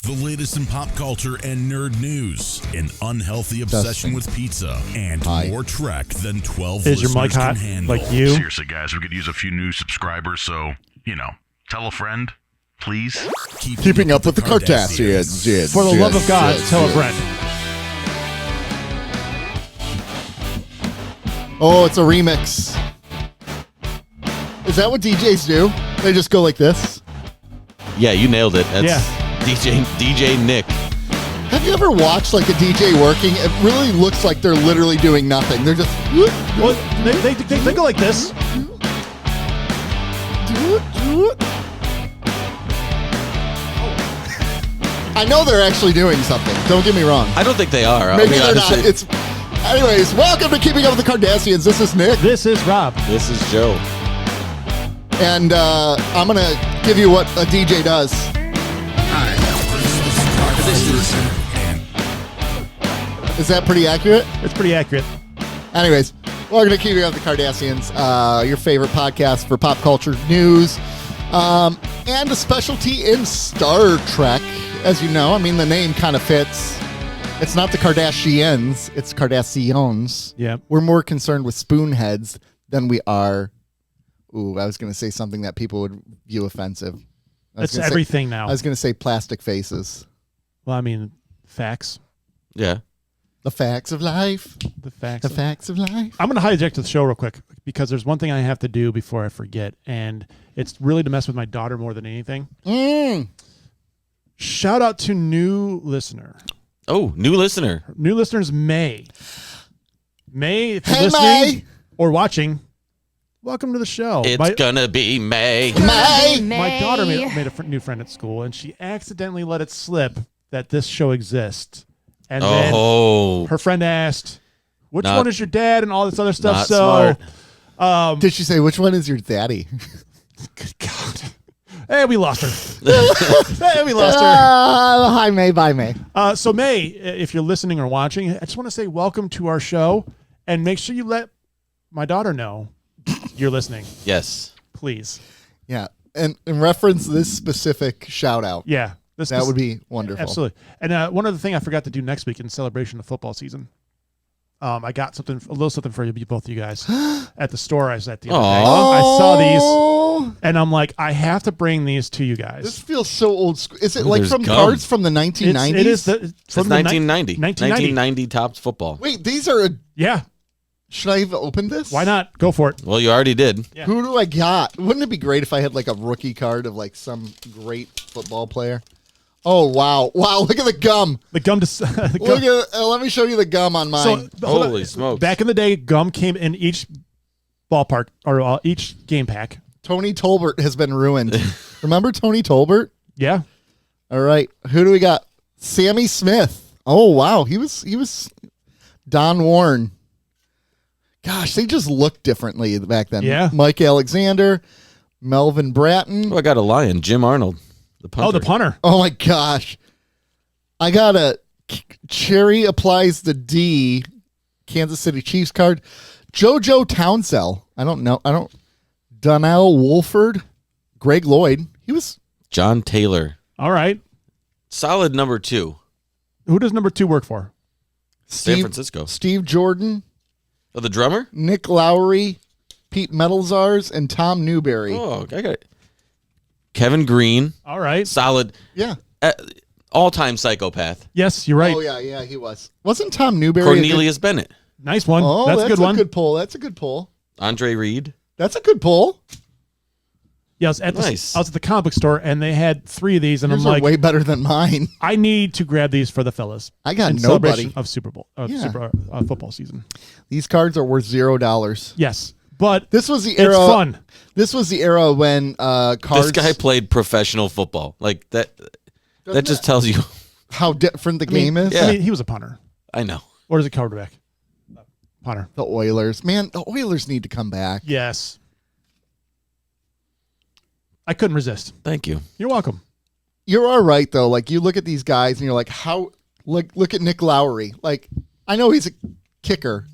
The latest in pop culture and nerd news, an unhealthy obsession with pizza, and more Trek than 12 Is your listeners mic hot, can handle. like you? Seriously, guys, we could use a few new subscribers, so, tell a friend, please. Keeping up with the Cardassians. For the love of God, tell a friend. Oh, it's a remix. Is that what DJs do? They just go like this? Yeah, you nailed it. That's DJ Nick. Have you ever watched like a DJ working? It really looks like they're literally doing nothing. They're just... Well, they go like this. I know they're actually doing something. Don't get me wrong. I don't think they are. Maybe they're not. Anyways, welcome to Keeping Up with the Cardassians. This is Nick. This is Rob. This is Joe. And I'm going to give you what a DJ does. Is that pretty accurate? It's pretty accurate. Anyways, welcome to Keeping Up with the Cardassians, your favorite podcast for pop culture news, and a specialty in Star Trek. As you know, I mean, the name kind of fits. It's not the Kardashians, it's Cardassians. Yeah. We're more concerned with spoonheads than we are... Ooh, I was going to say something that people would view offensive. It's everything now. I was going to say plastic faces. Well, I mean, facts. Yeah. The facts of life. The facts. The facts of life. I'm going to hijack the show real quick because there's one thing I have to do before I forget, and it's really to mess with my daughter more than anything. Shout out to new listener. Oh, new listener. New listeners, May. May, if you're Hey, listening May. or watching, welcome to the show. It's gonna be May. My daughter made a new friend at school, and she accidentally let it slip that this show exists. And then her friend asked, which one is your dad, and all this other stuff. Not smart. Did she say, which one is your daddy? Good God. Hey, we lost her. Hey, we lost her. Hi, May. Bye, May. So, May, if you're listening or watching, I just want to say welcome to our show, and make sure you let my daughter know you're listening. Yes. Please. Yeah. And in reference to this specific shout out. Yeah. That would be wonderful. Absolutely. And one other thing I forgot to do next week in celebration of football season. I got a little something for you, both of you guys, at the store I was at the other day. I saw these, and I'm like, I have to bring these to you guys. This feels so old school. Is it like from gum. cards from the 1990s? It is From 1990. 1990 Topps football. Wait, these are... Yeah. Should I even open this? Why not? Go for it. Well, you already did. Yeah. Who do I got? Wouldn't it be great if I had like a rookie card of like some great football player? Oh, wow. Wow, look at the gum. The gum. Look at. Let me show you the gum on mine. So, Holy smokes. Back in the day, gum came in each ballpark or each game pack. Tony Tolbert has been ruined. Remember Tony Tolbert? Yeah. All right. Who do we got? Sammy Smith. Oh, wow. He was Don Warren. Gosh, they just looked differently back then. Yeah. Mike Alexander, Melvin Bratton. Oh, I got a lion. Jim Arnold. The punter. Oh, the punter. Oh, my gosh. I got a Cherry Applies the D Kansas City Chiefs card. JoJo Townsell. I don't know. Donnell Wolford. Greg Lloyd. He was... John Taylor. All right. Solid number 2. Who does number 2 work for? San Francisco. Steve Jordan. Oh, the drummer? Nick Lowry. Pete Metalzars. And Tom Newberry. Oh, I got it. Kevin Green. All right. Solid. Yeah. All-time psychopath. Yes, you're right. Oh, yeah, he was. Wasn't Tom Newberry... Cornelius Bennett. Nice one. Oh, that's a good one. Good pull. That's a good pull. Andre Reed. That's a good pull. Yeah, I was at the comic book store, and they had 3 of these, and Yours I'm like, are way better than mine. I need to grab these for the fellas. I got in nobody. celebration of Super Bowl, football season. These cards are worth $0. Yes, but this was the era. It's fun. This was the era when cards. This guy played professional football. Like that. That just tells you how different the game is. Yeah. I mean, he was a punter. I know. Or is it quarterback? Punter. The Oilers, man, the Oilers need to come back. Yes. I couldn't resist. Thank you. You're welcome. You're all right though. Like you look at these guys and you're like, how? Look at Nick Lowry. Like I know he's a kicker,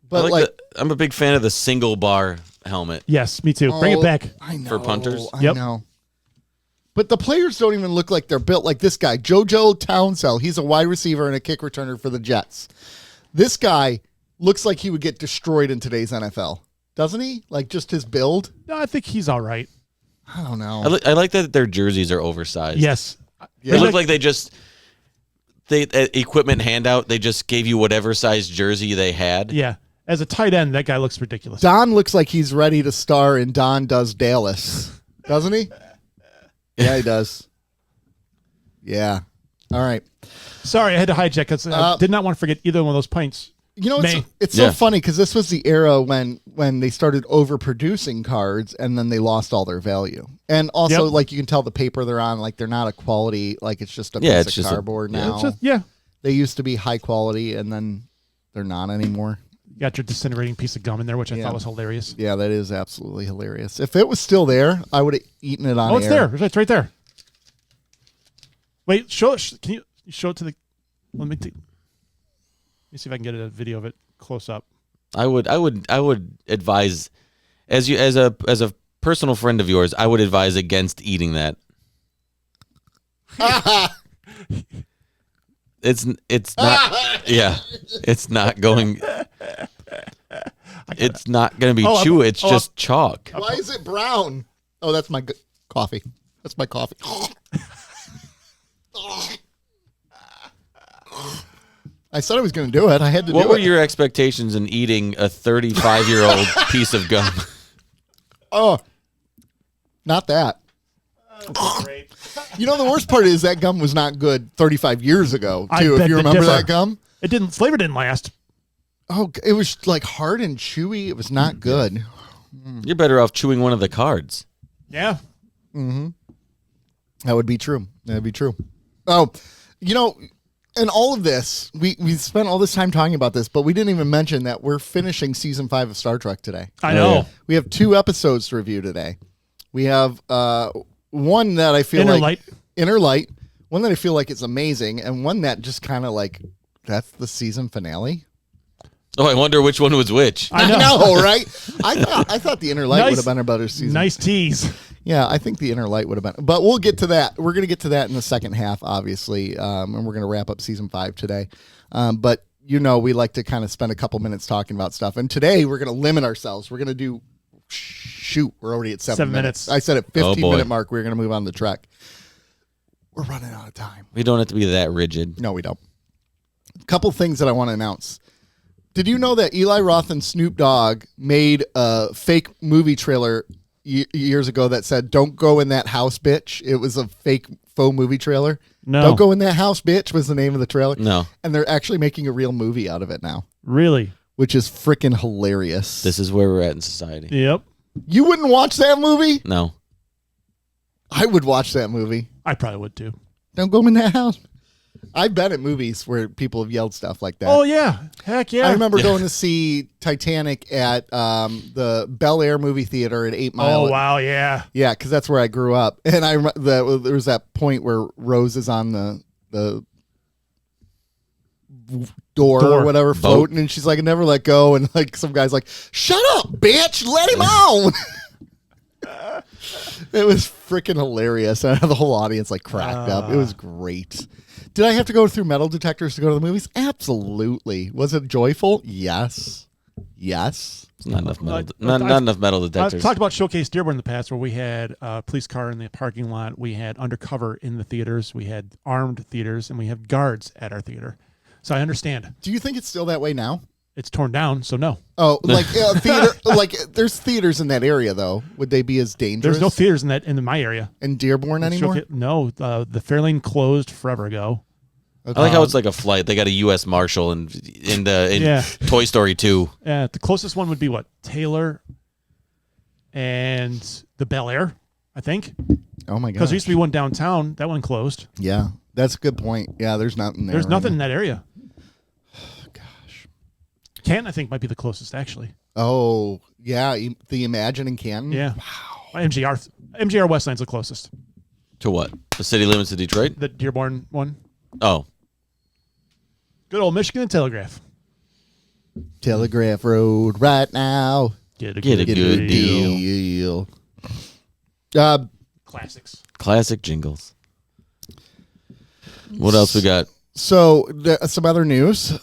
but I'm a big fan of the single bar helmet. Yes, me too. Bring it back. I know. For punters? I know. But the players don't even look like they're built like this guy, JoJo Townsell. He's a wide receiver and a kick returner for the Jets. This guy looks like he would get destroyed in today's NFL, doesn't he? Like just his build. No, I think he's all right. I don't know. I like that their jerseys are oversized. Yes. They look like equipment handout. They just gave you whatever size jersey they had. Yeah. As a tight end, that guy looks ridiculous. Don looks like he's ready to star in Don Does Dallas, doesn't he? Yeah, he does. Yeah. All right. Sorry, I had to hijack because I did not want to forget either one of those pints. You know, it's so funny because this was the era when they started overproducing cards and then they lost all their value. And also, like, you can tell the paper they're on, like, they're not a quality, like, it's just a piece of cardboard now. They used to be high quality and then they're not anymore. You got your disintegrating piece of gum in there, which I thought was hilarious. Yeah, that is absolutely hilarious. If it was still there, I would have eaten it on air. Oh, it's there. It's right there. Wait, show it. Can you show it to the... Let me see if I can get a video of it close up. I would advise, as a personal friend of yours, I would advise against eating that. It's not. Yeah, it's not going. It's not going to be chew. It's just chalk. Why is it brown? Oh, that's my coffee. That's my coffee. I said I was going to do it. I had to do it. What were your expectations in eating a 35-year-old piece of gum? Oh, not that. Great. You know, the worst part is that gum was not good 35 years ago, too, if you remember that gum. Flavor didn't last. Oh, it was like hard and chewy. It was not good. You're better off chewing one of the cards. Yeah. Mm-hmm. That would be true. That would be true. Oh, you know, and all of this, we spent all this time talking about this, but we didn't even mention that we're finishing season 5 of Star Trek today. I know. Yeah. We have 2 episodes to review today. We have one that I feel Inner Light, one that I feel like is amazing, and one that just kind of like, that's the season finale. Oh, I wonder which one was which. I know, right? I thought the Inner Light would have been a better season. Nice tease. Yeah, I think the Inner Light would have been. But we'll get to that. We're going to get to that in the second half, obviously, and we're going to wrap up season 5 today. But, you know, we like to kind of spend a couple minutes talking about stuff. And today we're going to limit ourselves. We're going to do, we're already at 7 minutes. I said at 15-minute mark we're going to move on the Trek. We're running out of time. We don't have to be that rigid. No, we don't. A couple things that I want to announce. Did you know that Eli Roth and Snoop Dogg made a fake movie trailer years ago that said, "Don't go in that house, bitch"? It was a fake faux movie trailer. No. "Don't go in that house, bitch" was the name of the trailer. No. And they're actually making a real movie out of it now. Really? Which is freaking hilarious. This is where we're at in society. Yep. You wouldn't watch that movie? No. I would watch that movie. I probably would too. "Don't go in that house." I've been at movies where people have yelled stuff like that. Oh, yeah. Heck yeah. I remember going to see Titanic at the Bel Air movie theater at 8 Mile. Oh, wow, yeah. Yeah, because that's where I grew up. And I there was that point where Rose is on the door or whatever, floating, and she's like, "I never let go." And like some guy's like, "Shut up, bitch! Let him out!" It was freaking hilarious. And the whole audience like cracked up. It was great. Did I have to go through metal detectors to go to the movies? Absolutely. Was it joyful? Yes. Yes. Not enough metal. Not enough metal detectors. I've talked about Showcase Dearborn in the past, where we had a police car in the parking lot, we had undercover in the theaters, we had armed theaters, and we have guards at our theater. So I understand. Do you think it's still that way now? It's torn down, so no. Oh, like theater, like there's theaters in that area though. Would they be as dangerous? There's no theaters in my area. In Dearborn anymore? No, the Fairlane closed forever ago. Okay. I like how it's like a flight. They got a U.S. Marshal in Toy Story 2. Yeah, the closest one would be what? Taylor and the Bel Air, I think. Oh my god! Because there used to be one downtown. That one closed. Yeah, that's a good point. Yeah, there's nothing there. There's nothing in that area. Canton, I think, might be the closest, actually. Oh, yeah. The Imagine in Canton? Yeah. Wow. MGR Westline's the closest. To what? The city limits of Detroit? The Dearborn one. Oh. Good old Michigan and Telegraph. Telegraph Road right now. Get a good deal. Classics. Classic jingles. What else we got? So some other news.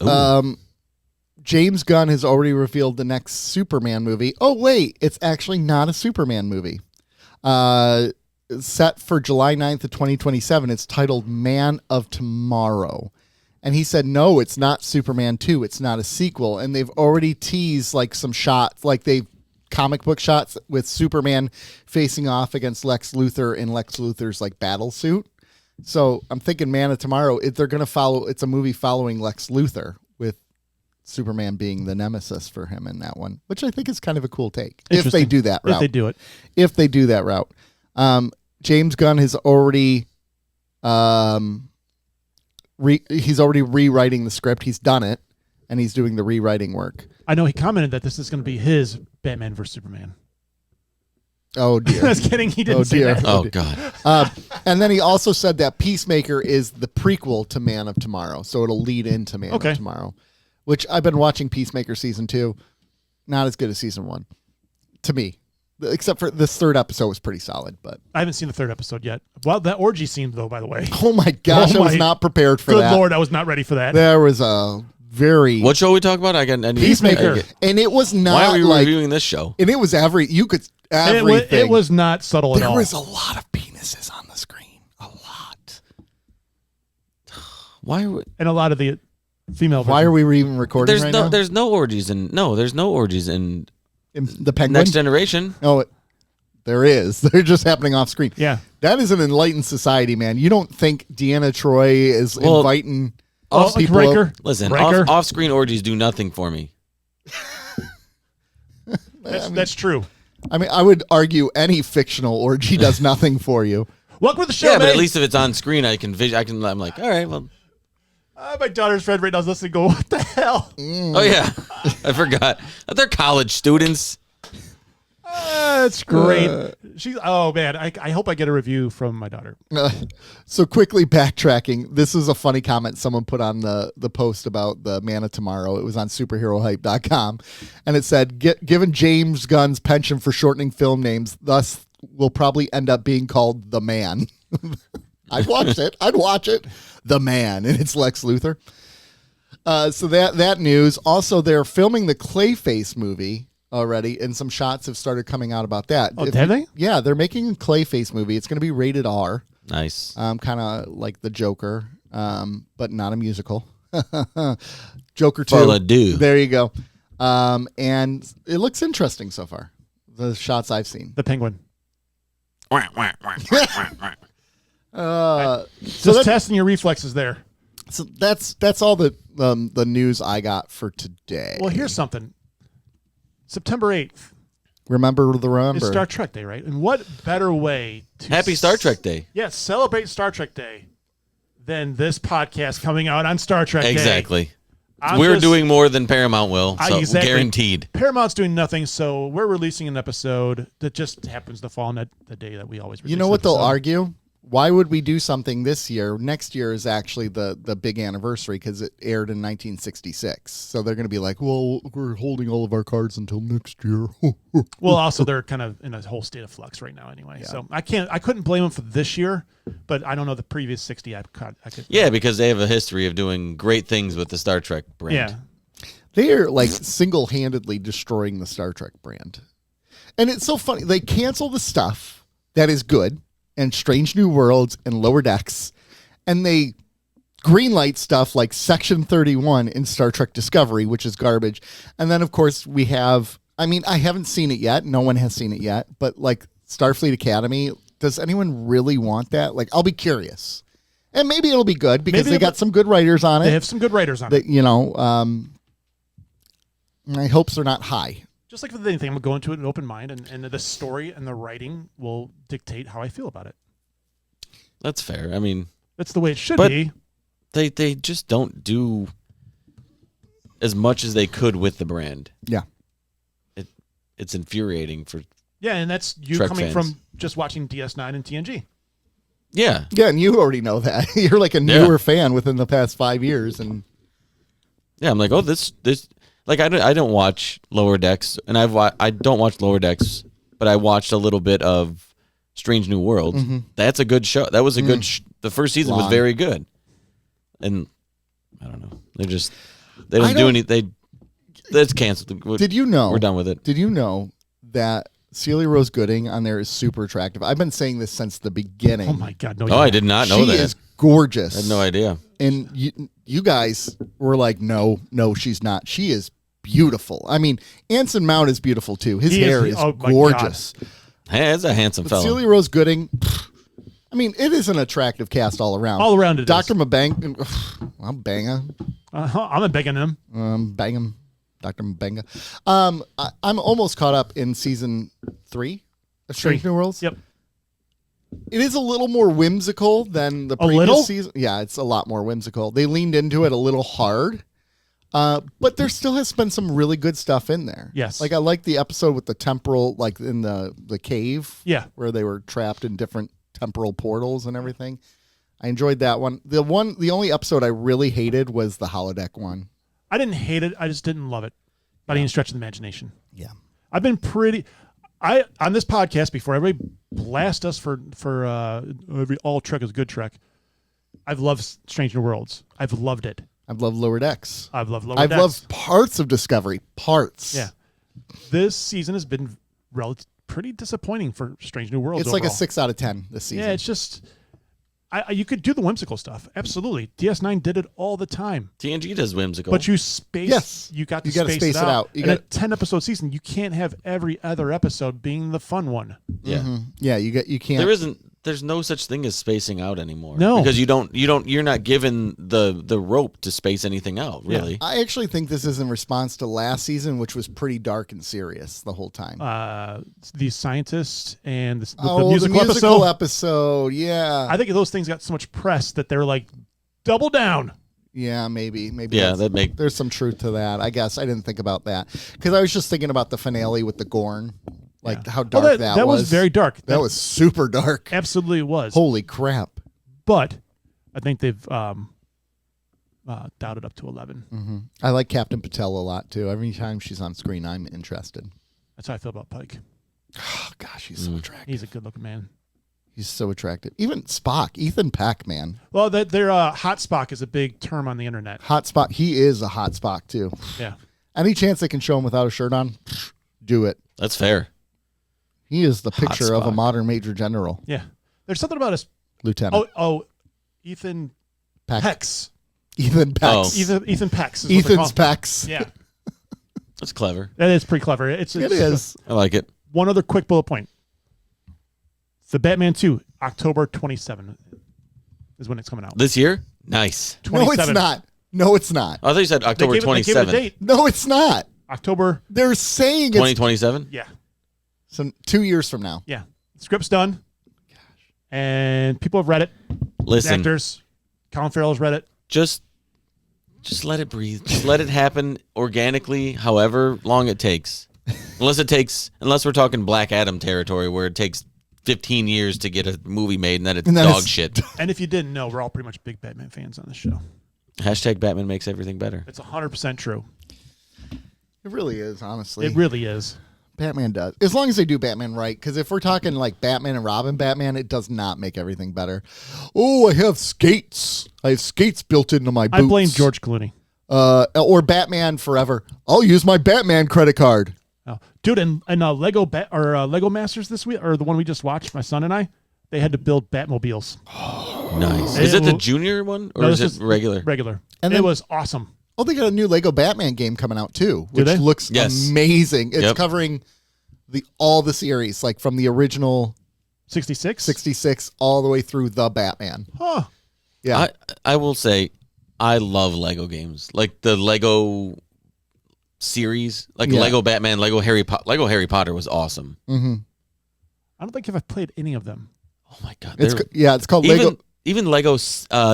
James Gunn has already revealed the next Superman movie. Oh, wait. It's actually not a Superman movie. Set for July 9th of 2027. It's titled Man of Tomorrow. And he said, no, it's not Superman 2. It's not a sequel. And they've already teased like some shots, like comic book shots with Superman facing off against Lex Luthor in Lex Luthor's like battle suit. So I'm thinking Man of Tomorrow, they're going to follow, it's a movie following Lex Luthor with Superman being the nemesis for him in that one, which I think is kind of a cool take. If they do that route. If they do it. If they do that route. James Gunn has already, he's already rewriting the script. He's done it, and he's doing the rewriting work. I know he commented that this is going to be his Batman vs Superman. Oh, dear. I was kidding. He didn't say that. Oh, God. And then he also said that Peacemaker is the prequel to Man of Tomorrow, so it'll lead into Man of Tomorrow, which I've been watching Peacemaker Season 2. Not as good as Season 1, to me. Except for this third episode was pretty solid. But I haven't seen the third episode yet. Well, that orgy scene, though, by the way. Oh, my gosh. I was not prepared for that. Good Lord, I was not ready for that. There was a very... What show are we talking about? Peacemaker. And it was not Why are we like... reviewing this show? And it was everything. It was not subtle at all. There was a lot of penises on the screen. A lot. Why are we... And a lot of the female Why are we even recording right now? There's no orgies in The Penguin? Next Generation. No, there is. They're just happening off screen. Yeah. That is an enlightened society, man. You don't think Deanna Troi is inviting people? Riker. Listen, Riker. off-screen orgies do nothing for me. That's true. I mean, I would argue any fictional orgy does nothing for you. Welcome to the show, Yeah, man. but at least if it's on screen, I'm like, all right, well. My daughter's friend right now is listening. Go, what the hell? Oh yeah, I forgot. They're college students. That's great. Oh man, I hope I get a review from my daughter. So quickly backtracking, this is a funny comment someone put on the post about the Man of Tomorrow. It was on superherohype.com, and it said, given James Gunn's penchant for shortening film names, thus will probably end up being called The Man. I'd watch it. The Man, and it's Lex Luthor. So that news. Also, they're filming the Clayface movie already, and some shots have started coming out about that. Oh, did they? Yeah, they're making a Clayface movie. It's going to be rated R. Nice. Kind of like the Joker, but not a musical. Joker 2. Well, do. There you go. And it looks interesting so far. The shots I've seen. The Penguin. So testing your reflexes there. So that's all the news I got for today. Well, here's something. September 8th. Remember the run? It's Star Trek Day, right? And what better way to Happy Star Trek Day. Yeah, celebrate Star Trek Day than this podcast coming out on Star Trek Day. Exactly. We're doing more than Paramount will, so exactly. guaranteed. Paramount's doing nothing, so we're releasing an episode that just happens to fall on the day that we always release. You know what they'll argue? Why would we do something this year? Next year is actually the big anniversary because it aired in 1966. So they're going to be like, well, we're holding all of our cards until next year. Well, also they're kind of in a whole state of flux right now anyway. Yeah. So I couldn't blame them for this year, but I don't know the previous 60. I could. Yeah, because they have a history of doing great things with the Star Trek brand. Yeah. They are like single-handedly destroying the Star Trek brand. And it's so funny. They cancel the stuff that is good, and Strange New Worlds and Lower Decks, and they greenlight stuff like Section 31 in Star Trek Discovery, which is garbage. And then, of course, we have, I haven't seen it yet. No one has seen it yet. But, like, Starfleet Academy, does anyone really want that? Like, I'll be curious. And maybe it'll be good because they got some good writers on it. They have some good writers on it. You know, my hopes are not high. Just like with anything, I'm going to go into it with an open mind, and the story and the writing will dictate how I feel about it. That's fair. That's the way it should be. They just don't do as much as they could with the brand. Yeah. It's infuriating for and that's you Trek coming fans. from just watching DS9 and TNG. Yeah. Yeah, and you already know that. You're like a newer fan within the past 5 years. And yeah, I'm like, oh, this like I don't watch Lower Decks, and I don't watch Lower Decks, but I watched a little bit of Strange New Worlds. That's a good show. That was a good. The first season was very good, and I don't know. They don't do anything. That's canceled. Did you know? We're done with it. Did you know that Celia Rose Gooding on there is super attractive? I've been saying this since the beginning. Oh my God! No, Oh, I did not know that. She is gorgeous. I had no idea. And you guys were like, no, she's not. She is beautiful. I mean, Anson Mount is beautiful too. His hair is gorgeous. Hey, that's a handsome fellow. Celia Rose Gooding. I mean, it is an attractive cast all around. All around it Dr. is. Mabang. I'm banging. I'm begging him. Bang him. Dr. Mbenga. I'm almost caught up in season 3 of Strange New Worlds. Yep. It is a little more whimsical than the previous season. Yeah, it's a lot more whimsical. They leaned into it a little hard, but there still has been some really good stuff in there. Yes. Like I like the episode with the temporal, like in the cave. Yeah. Where they were trapped in different temporal portals and everything. I enjoyed that one. The only episode I really hated was the holodeck one. I didn't hate it. I just didn't love it by any stretch of the imagination. Yeah. I've been on this podcast before everybody blast us for every all Trek is good Trek. I've loved Strange New Worlds. I've loved it. I've loved Lower Decks. I've loved Lower I've Decks. loved parts of Discovery. Parts. Yeah. This season has been pretty disappointing for Strange New Worlds. It's overall. like a 6 out of 10 this season. Yeah, it's just you could do the whimsical stuff. Absolutely. DS9 did it all the time. TNG does whimsical. But you space. Yes. You got to gotta space it out. You In a 10-episode season, you can't have every other episode being the fun one. Yeah. Yeah, you can't. There's no such thing as spacing out anymore. No. Because you're not given the rope to space anything out, really. I actually think this is in response to last season, which was pretty dark and serious the whole time. The scientists and the musical episode. Yeah. I think those things got so much press that they're like, double down. Yeah, maybe. Yeah, there's some truth to that. I guess I didn't think about that because I was just thinking about the finale with the Gorn. Like how dark that was. That was very dark. That was super dark. Absolutely was. Holy crap. But I think they've dialed it up to 11. Mm-hmm. I like Captain Patel a lot, too. Every time she's on screen, I'm interested. That's how I feel about Pike. Oh, gosh, he's so attractive. He's a good-looking man. He's so attractive. Even Spock, Ethan Peck, man. Well, their hot Spock is a big term on the internet. Hot Spock. He is a hot Spock, too. Yeah. Any chance they can show him without a shirt on, do it. That's fair. He is the picture Spock. of a modern major general. Yeah. There's something about his lieutenant. Ethan Peck. Pex. Ethan Pex. Oh. Ethan Pex. Ethan's Pex. Yeah. That's clever. That is pretty clever. It is. I like it. One other quick bullet point. The Batman 2, October 27th is when it's coming out. This year? Nice. 27. No, it's not. I thought you said October They gave it a 27th. date. No, it's not. October. They're saying it's 2027? Yeah. So 2 years from now. Yeah. The script's done. And people have read it. Listen. Actors. Colin Farrell's read it. Just let it breathe. Just let it happen organically, however long it takes. Unless we're talking Black Adam territory where it takes 15 years to get a movie made and then it's dog shit. And if you didn't know, we're all pretty much big Batman fans on this show. Hashtag Batman makes everything better. It's 100% true. It really is, honestly. It really is. Batman does. As long as they do Batman right. Because if we're talking like Batman and Robin Batman, it does not make everything better. Oh, I have skates. I have skates built into my boots. I blame George Clooney. Or Batman Forever. I'll use my Batman credit card. Oh. Dude, and Lego Lego Masters this week, or the one we just watched, my son and I, they had to build Batmobiles. Nice. Is it the junior one or is it regular? Regular. And it was awesome. Oh, they got a new Lego Batman game coming out too, which they? looks amazing. It's Yep. covering all the series, like from the original 66 all the way through the Batman. Huh. Yeah. I will say I love Lego games. Like the Lego series, like Lego Batman, Lego Harry Potter was awesome. Mm-hmm. I don't think I've played any of them. Oh my god. It's called Lego. Even Lego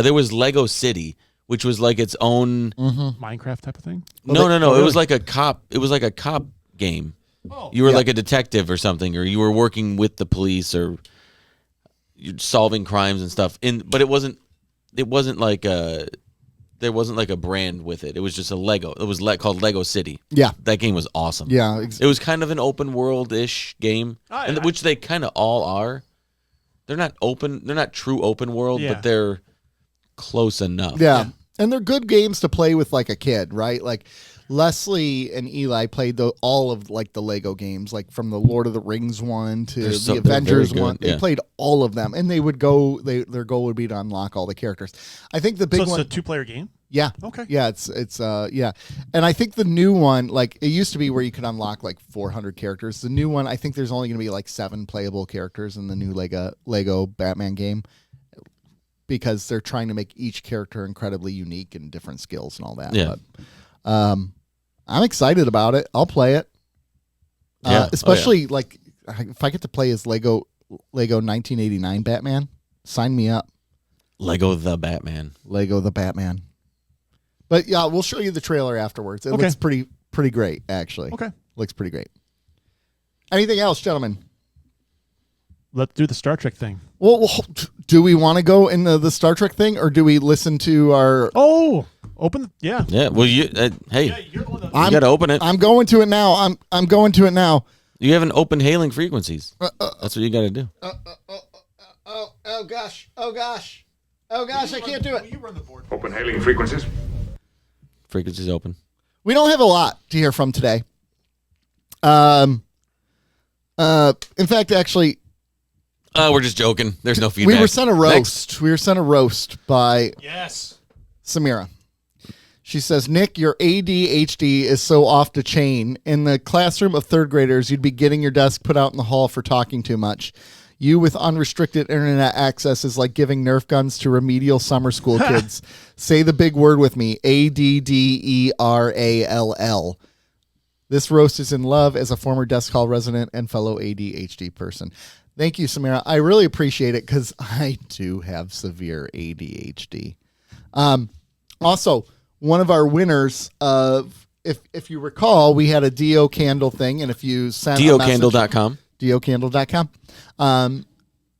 there was Lego City, which was like its own Minecraft type of thing. No. It was like a cop game. Oh. You were like a detective or something, or you were working with the police, or you're solving crimes and stuff. But it wasn't like there wasn't like a brand with it. It was just a Lego. It was called Lego City. Yeah. That game was awesome. Yeah. It was kind of an open world-ish game, which they kind of all are. They're not open. They're not true open world, but they're close enough. Yeah. And they're good games to play with like a kid, right? Like Leslie and Eli played all of like the Lego games, like from the Lord of the Rings one to the Avengers one. They played all of them, and they would go. Their goal would be to unlock all the characters. I think the big one. So it's a 2-player game. Yeah. Okay. Yeah, it's yeah. And I think the new one, like it used to be where you could unlock like 400 characters. The new one, I think there's only going to be like 7 playable characters in the new Lego Batman game, because they're trying to make each character incredibly unique and different skills and all that. Yeah. But, I'm excited about it. I'll play it. Especially like if I get to play as Lego 1989 Batman, sign me up. Lego the Batman. But yeah, we'll show you the trailer afterwards. It looks pretty great, actually. Okay. Looks pretty great. Anything else, gentlemen? Let's do the Star Trek thing. Well, do we want to go into the Star Trek thing, or do we listen to our... Open? Yeah. Yeah. Well, you hey, you got to open it. I'm going to it now. I'm going to it now. You haven't opened hailing frequencies. That's what you got to do. Oh gosh. I can't do it. You run the board. Open hailing frequencies. Frequencies open. We don't have a lot to hear from today. In fact, actually, we're just joking. There's no feedback. we were sent a roast. Next. We were sent a roast by Samira. She says, Nick, your ADHD is so off the chain. In the classroom of third graders, you'd be getting your desk put out in the hall for talking too much. You with unrestricted internet access is like giving Nerf guns to remedial summer school kids. Say the big word with me, ADDERALL. This roast is in love as a former desk hall resident and fellow ADHD person. Thank you, Samira. I really appreciate it because I do have severe ADHD. Also, one of our winners of, if you recall, we had a DO candle thing, and if you sent DOcandle.com. DOcandle.com.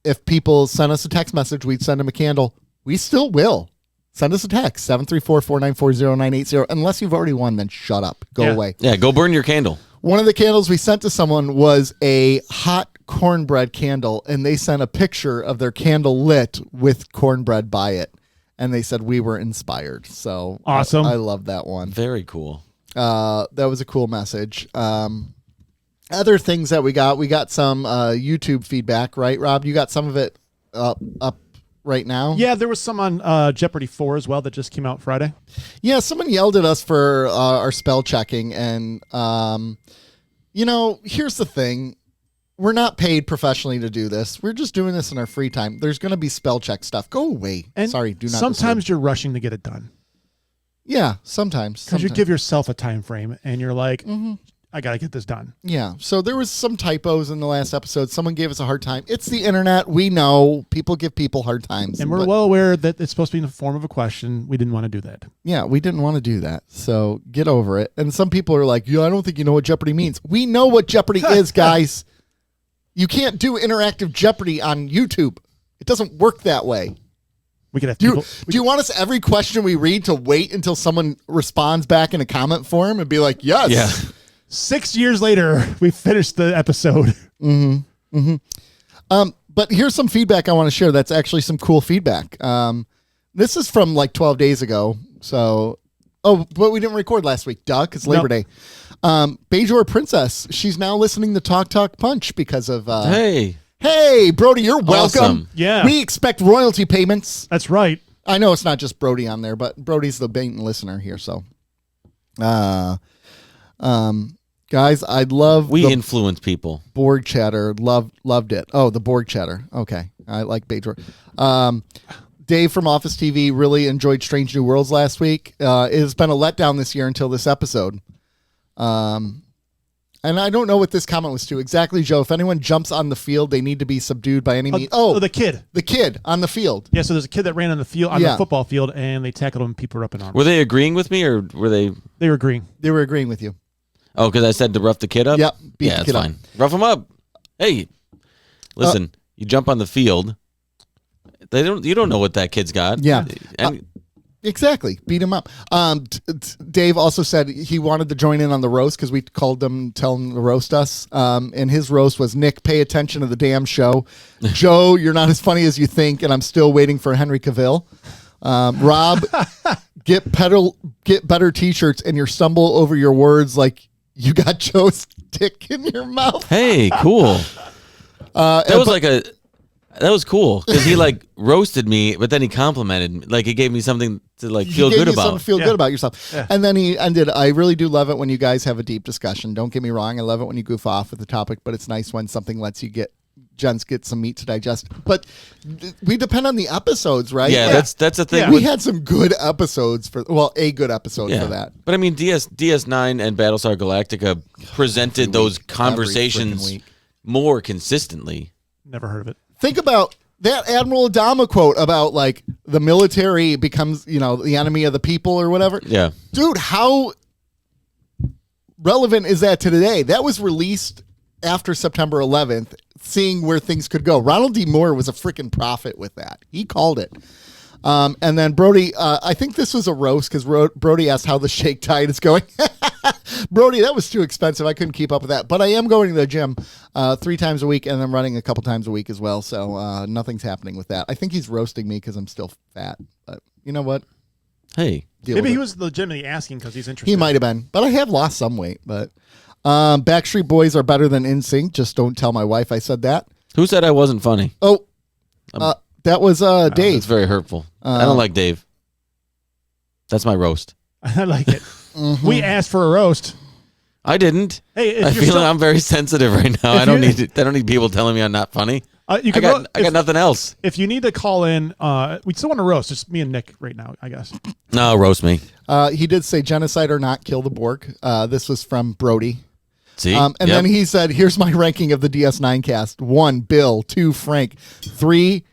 If people sent us a text message, we'd send them a candle. We still will. Send us a text, 734-494-0980. Unless you've already won, then shut up. Go away. Yeah, go burn your candle. One of the candles we sent to someone was a hot cornbread candle, and they sent a picture of their candle lit with cornbread by it. And they said we were inspired. So awesome. I love that one. Very cool. That was a cool message. Other things that we got some YouTube feedback, right, Rob? You got some of it up right now? Yeah, there was some on Jeopardy 4 as well that just came out Friday. Yeah, someone yelled at us for our spell checking. And, here's the thing. We're not paid professionally to do this. We're just doing this in our free time. There's going to be spell check stuff. Go away. And sorry, do not. Sometimes you're rushing to get it done. Yeah, sometimes. Because you give yourself a time frame and you're like, I got to get this done. Yeah. So there was some typos in the last episode. Someone gave us a hard time. It's the internet. We know people give people hard times. And we're well aware that it's supposed to be in the form of a question. We didn't want to do that. Yeah, we didn't want to do that. So get over it. And some people are like, I don't think you know what Jeopardy means. We know what Jeopardy is, guys. You can't do interactive Jeopardy on YouTube. It doesn't work that way. We could have do you want us every question we read to wait until someone responds back in a comment form and be like, yes. Yeah. 6 years later, we finished the episode. But here's some feedback I want to share. That's actually some cool feedback. This is from like 12 days ago. So, but we didn't record last week, duh, because Labor Day. Bajor Princess, she's now listening to Talk Punch because of Hey, Brody, you're welcome. Awesome. Yeah. We expect royalty payments. That's right. I know it's not just Brody on there, but Brody's the main listener here, so guys, I'd love we influence people. Borg chatter. Loved it. Oh, the Borg chatter. Okay. I like Bajor. Dave from Office TV really enjoyed Strange New Worlds last week. It has been a letdown this year until this episode. And I don't know what this comment was to exactly, Joe. If anyone jumps on the field, they need to be subdued by any means. The kid. The kid on the field. Yeah, so there's a kid that ran on the field on the football field, and they tackled him. People were up in arms. Were they agreeing with me, or were they? They were agreeing. They were agreeing with you. Oh, because I said to rough the kid up. Yep. Yeah, it's fine. Rough him up. Hey, listen. You jump on the field. You don't know what that kid's got. Yeah. Exactly. Beat him up. Dave also said he wanted to join in on the roast because we called him, tell him to roast us. And his roast was, Nick, pay attention to the damn show. Joe, you're not as funny as you think, and I'm still waiting for Henry Cavill. Rob, get better T-shirts, and you stumble over your words like you got Joe's dick in your mouth. Hey, cool. That was cool because he like roasted me, but then he complimented me. Like he gave me something to like feel good about. Something to feel good about yourself. Yeah. And then he ended, I really do love it when you guys have a deep discussion. Don't get me wrong. I love it when you goof off with the topic, but it's nice when something lets you get some meat to digest. But we depend on the episodes, right? Yeah, that's the thing. Yeah. We had some good episodes a good episode for that. But I mean, DS9 and Battlestar Galactica presented those conversations more consistently. Never heard of it. Think about that Admiral Adama quote about like the military becomes, the enemy of the people or whatever. Yeah. Dude, how relevant is that to today? That was released after September 11th, seeing where things could go. Ronald D. Moore was a freaking prophet with that. He called it. And then Brody, I think this was a roast because Brody asked how the shake diet is going. Brody, that was too expensive. I couldn't keep up with that. But I am going to the gym 3 times a week, and I'm running a couple times a week as well. So nothing's happening with that. I think he's roasting me because I'm still fat. But you know what? Hey. Maybe he was legitimately asking because he's interested. He might have been. But I have lost some weight. But Backstreet Boys are better than NSYNC. Just don't tell my wife I said that. Who said I wasn't funny? Oh, that was Dave. It's very hurtful. I don't like Dave. That's my roast. I like it. Mm-hmm. We asked for a roast. I didn't. Hey, I feel like I'm very sensitive right now. I don't need people telling me I'm not funny. I got nothing else. If you need to call in, we still want to roast. Just me and Nick right now, I guess. No, roast me. He did say genocide or not, kill the Borg. This was from Brody. See? Then he said, here's my ranking of the DS9 cast. 1, Bill. 2, Frank. 3,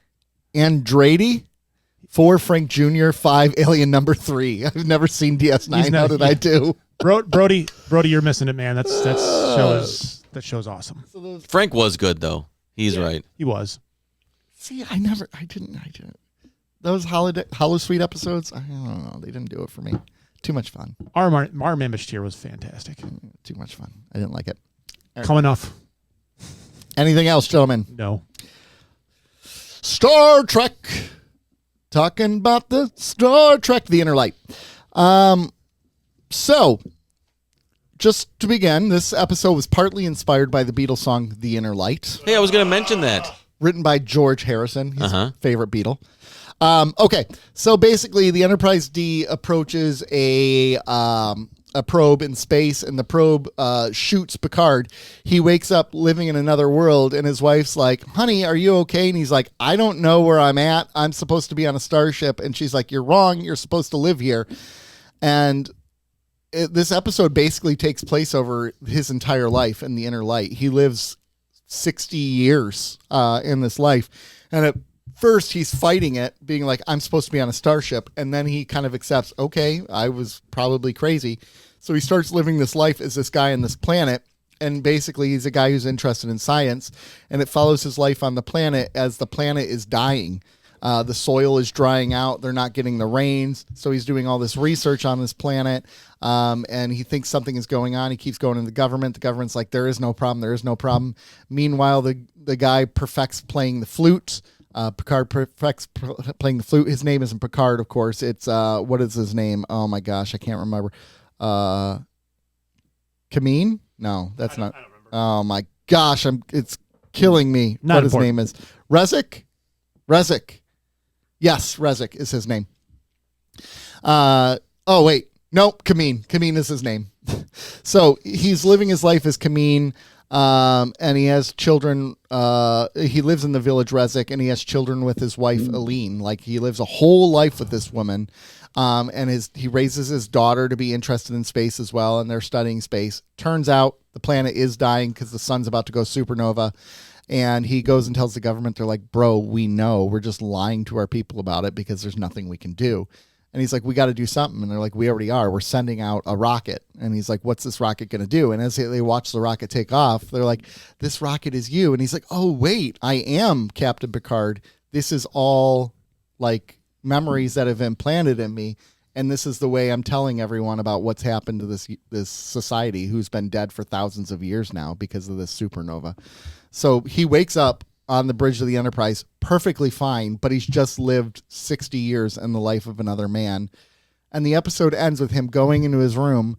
Andrade. 4, Frank Jr. 5, Alien number 3. I've never seen DS9. How did I do? Brody, you're missing it, man. That show's awesome. Frank was good though. He's right. He was. See, I didn't. Those Hollow Suite episodes, I don't know. They didn't do it for me. Too much fun. Our Mamish tier was fantastic. Too much fun. I didn't like it. Come enough. Anything else, gentlemen? No. Star Trek. Talking about the Star Trek, The Inner Light. So, just to begin, this episode was partly inspired by the Beatles song, The Inner Light. Hey, I was going to mention that. Written by George Harrison, his favorite Beatle. Okay, so basically the Enterprise D approaches a probe in space, and the probe shoots Picard. He wakes up living in another world, and his wife's like, honey, are you okay? And he's like, I don't know where I'm at. I'm supposed to be on a starship. And she's like, you're wrong. You're supposed to live here. And this episode basically takes place over his entire life in the Inner Light. He lives 60 years in this life. And at first he's fighting it, being like, I'm supposed to be on a starship. And then he kind of accepts, okay, I was probably crazy. So he starts living this life as this guy on this planet. And basically he's a guy who's interested in science. And it follows his life on the planet as the planet is dying. The soil is drying out. They're not getting the rains. So he's doing all this research on this planet. And he thinks something is going on. He keeps going to the government. The government's like, there is no problem. There is no problem. Meanwhile, the guy perfects playing the flute. Picard perfects playing the flute. His name isn't Picard, of course. It's, what is his name? Oh my gosh, I can't remember. Kameen? No, that's not. I don't remember. Oh my gosh, it's killing me. Not what important. His name is. Rezik. Yes, Rezik is his name. Oh wait. Nope, Kameen. Kameen is his name. So he's living his life as Kameen. And he has children. He lives in the village Rezik, and he has children with his wife Aline. Like, he lives a whole life with this woman. And he raises his daughter to be interested in space as well, and they're studying space. Turns out the planet is dying because the sun's about to go supernova. And he goes and tells the government, they're like, bro, we know. We're just lying to our people about it because there's nothing we can do. And he's like, we got to do something. And they're like, we already are. We're sending out a rocket. And he's like, what's this rocket going to do? And as they watch the rocket take off, they're like, this rocket is you. And he's like, oh, wait, I am Captain Picard. This is all like memories that have implanted in me, and this is the way I'm telling everyone about what's happened to this society who's been dead for thousands of years now because of this supernova. So he wakes up on the bridge of the Enterprise perfectly fine, but he's just lived 60 years in the life of another man. And the episode ends with him going into his room,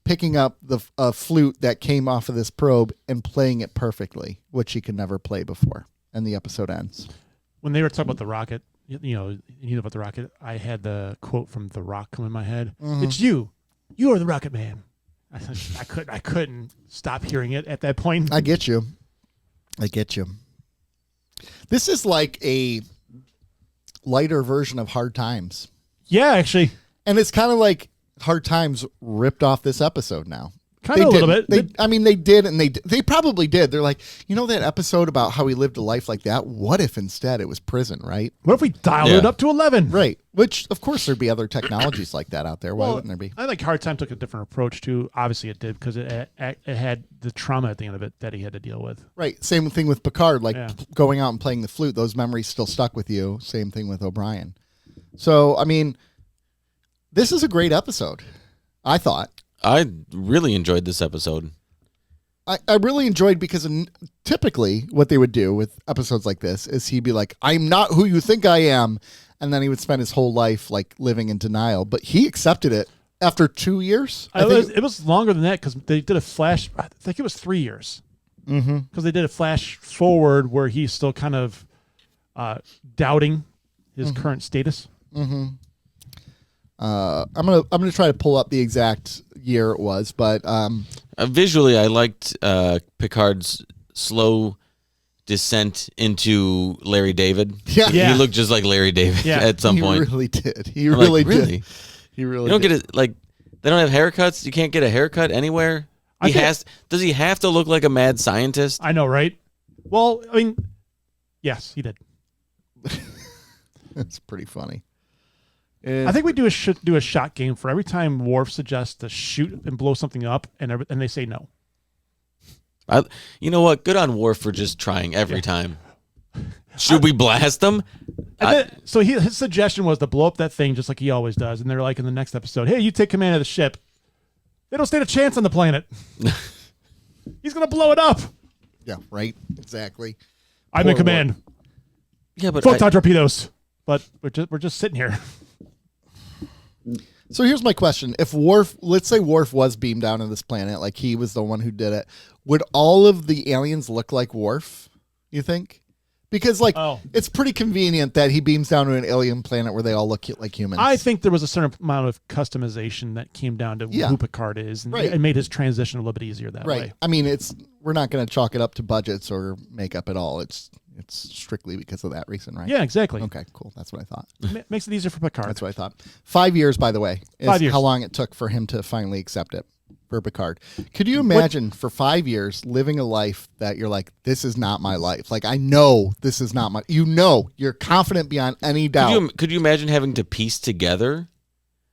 picking up a flute that came off of this probe and playing it perfectly, which he could never play before. And the episode ends. When they were talking about the rocket, you know about the rocket, I had the quote from The Rock come in my head. Mm-hmm. It's you. You are the Rocket Man. I couldn't stop hearing it at that point. I get you. This is like a lighter version of Hard Times. Yeah, actually. And it's kind of like Hard Times ripped off this episode now. Kind of a little bit. They did, and they probably did. They're like, that episode about how he lived a life like that? What if instead it was prison, right? What if we dialed it up to 11? Right. Which, of course, there'd be other technologies like that out there. Why wouldn't there be? I think Hard Time took a different approach, too. Obviously, it did, because it had the trauma at the end of it that he had to deal with. Right. Same thing with Picard, going out and playing the flute. Those memories still stuck with you. Same thing with O'Brien. So, this is a great episode, I thought. I really enjoyed this episode. I really enjoyed because typically what they would do with episodes like this is he'd be like, I'm not who you think I am. And then he would spend his whole life like living in denial. But he accepted it after 2 years. It was longer than that because they did a flash. I think it was 3 years. Because they did a flash forward where he's still kind of doubting his current status. I'm gonna try to pull up the exact year it was, but visually, I liked Picard's slow descent into Larry David. Yeah. He looked just like Larry David at some point. He really did. He really did. Really? He really. You don't get it. Like they don't have haircuts. You can't get a haircut anywhere. Does he have to look like a mad scientist? I know, right? Well, yes, he did. That's pretty funny. I think we should do a shot game for every time Worf suggests to shoot and blow something up, and they say no. You know what? Good on Worf for just trying every time. Should we blast them? So his suggestion was to blow up that thing just like he always does, and they're like in the next episode, hey, you take command of the ship. They don't stand a chance on the planet. He's going to blow it up. Yeah, right. Exactly. I'm in command. Yeah, but photon torpedoes. But we're just sitting here. So here's my question. If let's say Worf was beamed down to this planet, like he was the one who did it, would all of the aliens look like Worf, you think? Because it's pretty convenient that he beams down to an alien planet where they all look like humans. I think there was a certain amount of customization that came down to who Picard is, and it made his transition a little bit easier that way. We're not going to chalk it up to budgets or makeup at all. It's strictly because of that reason, right? Yeah, exactly. Okay, cool. That's what I thought. Makes it easier for Picard. That's what I thought. 5 years, by the way, is 5 years. How long it took for him to finally accept it for Picard. Could you imagine for 5 years living a life that you're like, this is not my life? Like, I know this is not you're confident beyond any doubt. Could you imagine having to piece together?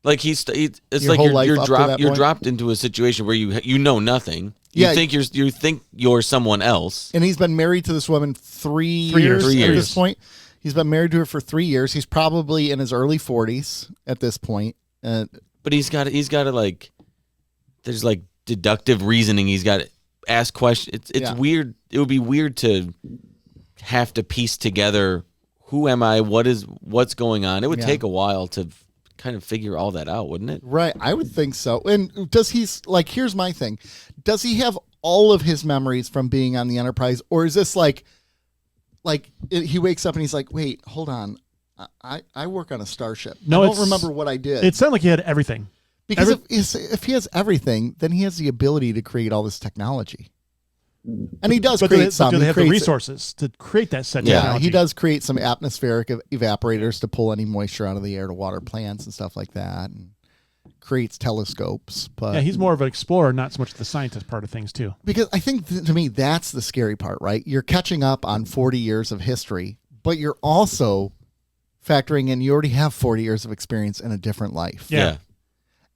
Like it's Your like you're point? dropped into a situation where you know nothing. You think you're someone else. And he's been married to this woman 3 years at this point. He's been married to her for 3 years. He's probably in his early 40s at this point. But he's got to there's like deductive reasoning. He's got to ask questions. It's weird. It would be weird to have to piece together who am I? What's going on? It would take a while to kind of figure all that out, wouldn't it? Right. I would think so. And here's my thing. Does he have all of his memories from being on the Enterprise? Or is this like he wakes up and he's like, wait, hold on. I work on a starship. No, I don't remember what I did. It sounded like he had everything. Because if he has everything, then he has the ability to create all this technology. And he does create some. Do they have the resources to create that set technology? Yeah, he does create some atmospheric evaporators to pull any moisture out of the air to water plants and stuff like that, and creates telescopes. But he's more of an explorer, not so much the scientist part of things, too. Because I think, to me, that's the scary part, right? You're catching up on 40 years of history, but you're also factoring in you already have 40 years of experience in a different life. Yeah.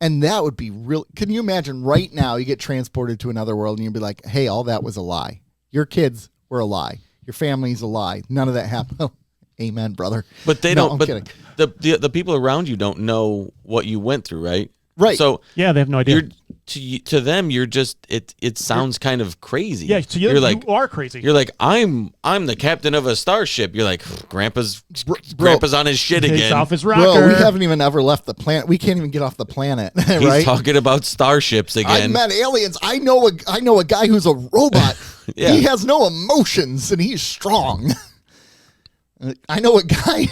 And that would be real. Can you imagine right now you get transported to another world and you'd be like, hey, all that was a lie. Your kids were a lie. Your family's a lie. None of that happened. Amen, brother. But they No, don't. I'm But kidding. the people around you don't know what you went through, right? Right. So Yeah, they have no idea. you're to them, you're just it sounds kind of crazy. Yeah, so you're like you are crazy. You're like I'm the captain of a starship. You're like Grandpa's on his shit Takes again. off his rocker. Bro, we haven't even ever left the planet. We can't even get off the planet, He's right? talking about starships I again. met aliens. I know a guy who's a robot. Yeah. He has no emotions and he's strong. I know a guy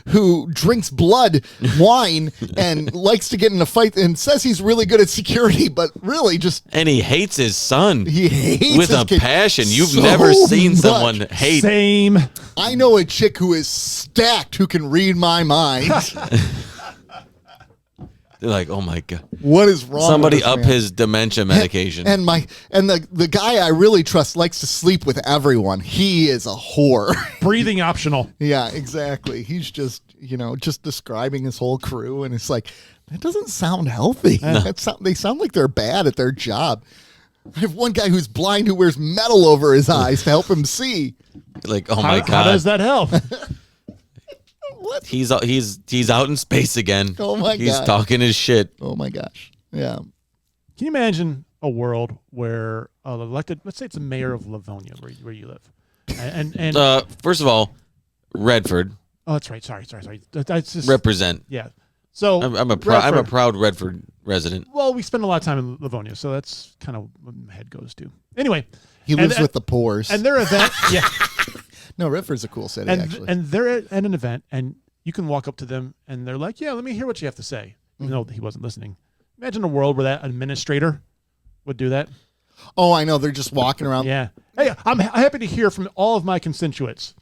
who drinks blood, wine, and likes to get in a fight and says he's really good at security, but really just And he hates his son he hates with his a kid passion. You've so never seen much. someone hate. Same. I know a chick who is stacked who can read my mind. They're like, oh my god, What is wrong? somebody with this up man? his dementia medication. And the guy I really trust likes to sleep with everyone. He is a whore. Breathing optional. Yeah, exactly. He's just just describing his whole crew, and it's like that doesn't sound healthy. They sound like they're bad at their job. I have one guy who's blind who wears metal over his eyes to help him see. Like, oh my How god, does that help? What? he's out in space again. Oh my he's God. talking his shit. Oh my gosh. Yeah. Can you imagine a world where elected, let's say it's a mayor of Livonia, where you live, and First of all, Redford oh, that's right. Sorry. That's just represent. yeah. So I'm a Redford. proud Redford resident. Well, we spend a lot of time in Livonia, so that's kind of what my head goes to. Anyway, He lives with the poors. and their event, yeah, No, Redford's a cool city, and actually. and they're at an event, and you can walk up to them, and they're like, "Yeah, let me hear what you have to say," even though he wasn't listening. Imagine a world where that administrator would do that. Oh, I know. They're just walking around. Yeah. Hey, I'm happy to hear from all of my constituents.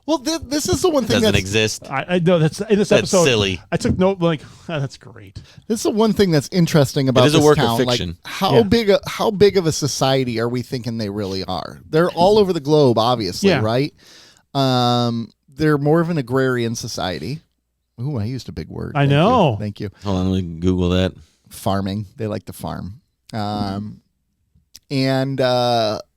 Well, this is the one thing Doesn't that's exist. I know that's in this That's episode. silly. I took note. Like, that's great. This is the one thing that's interesting about It is a this work of town. fiction. Like, how Yeah. big of a society are we thinking they really are? They're all over the globe, obviously, Yeah. right? They're more of an agrarian society. Ooh, I used a big word. I know. Thank you. Hold on, let me Google that. Farming. They like to farm.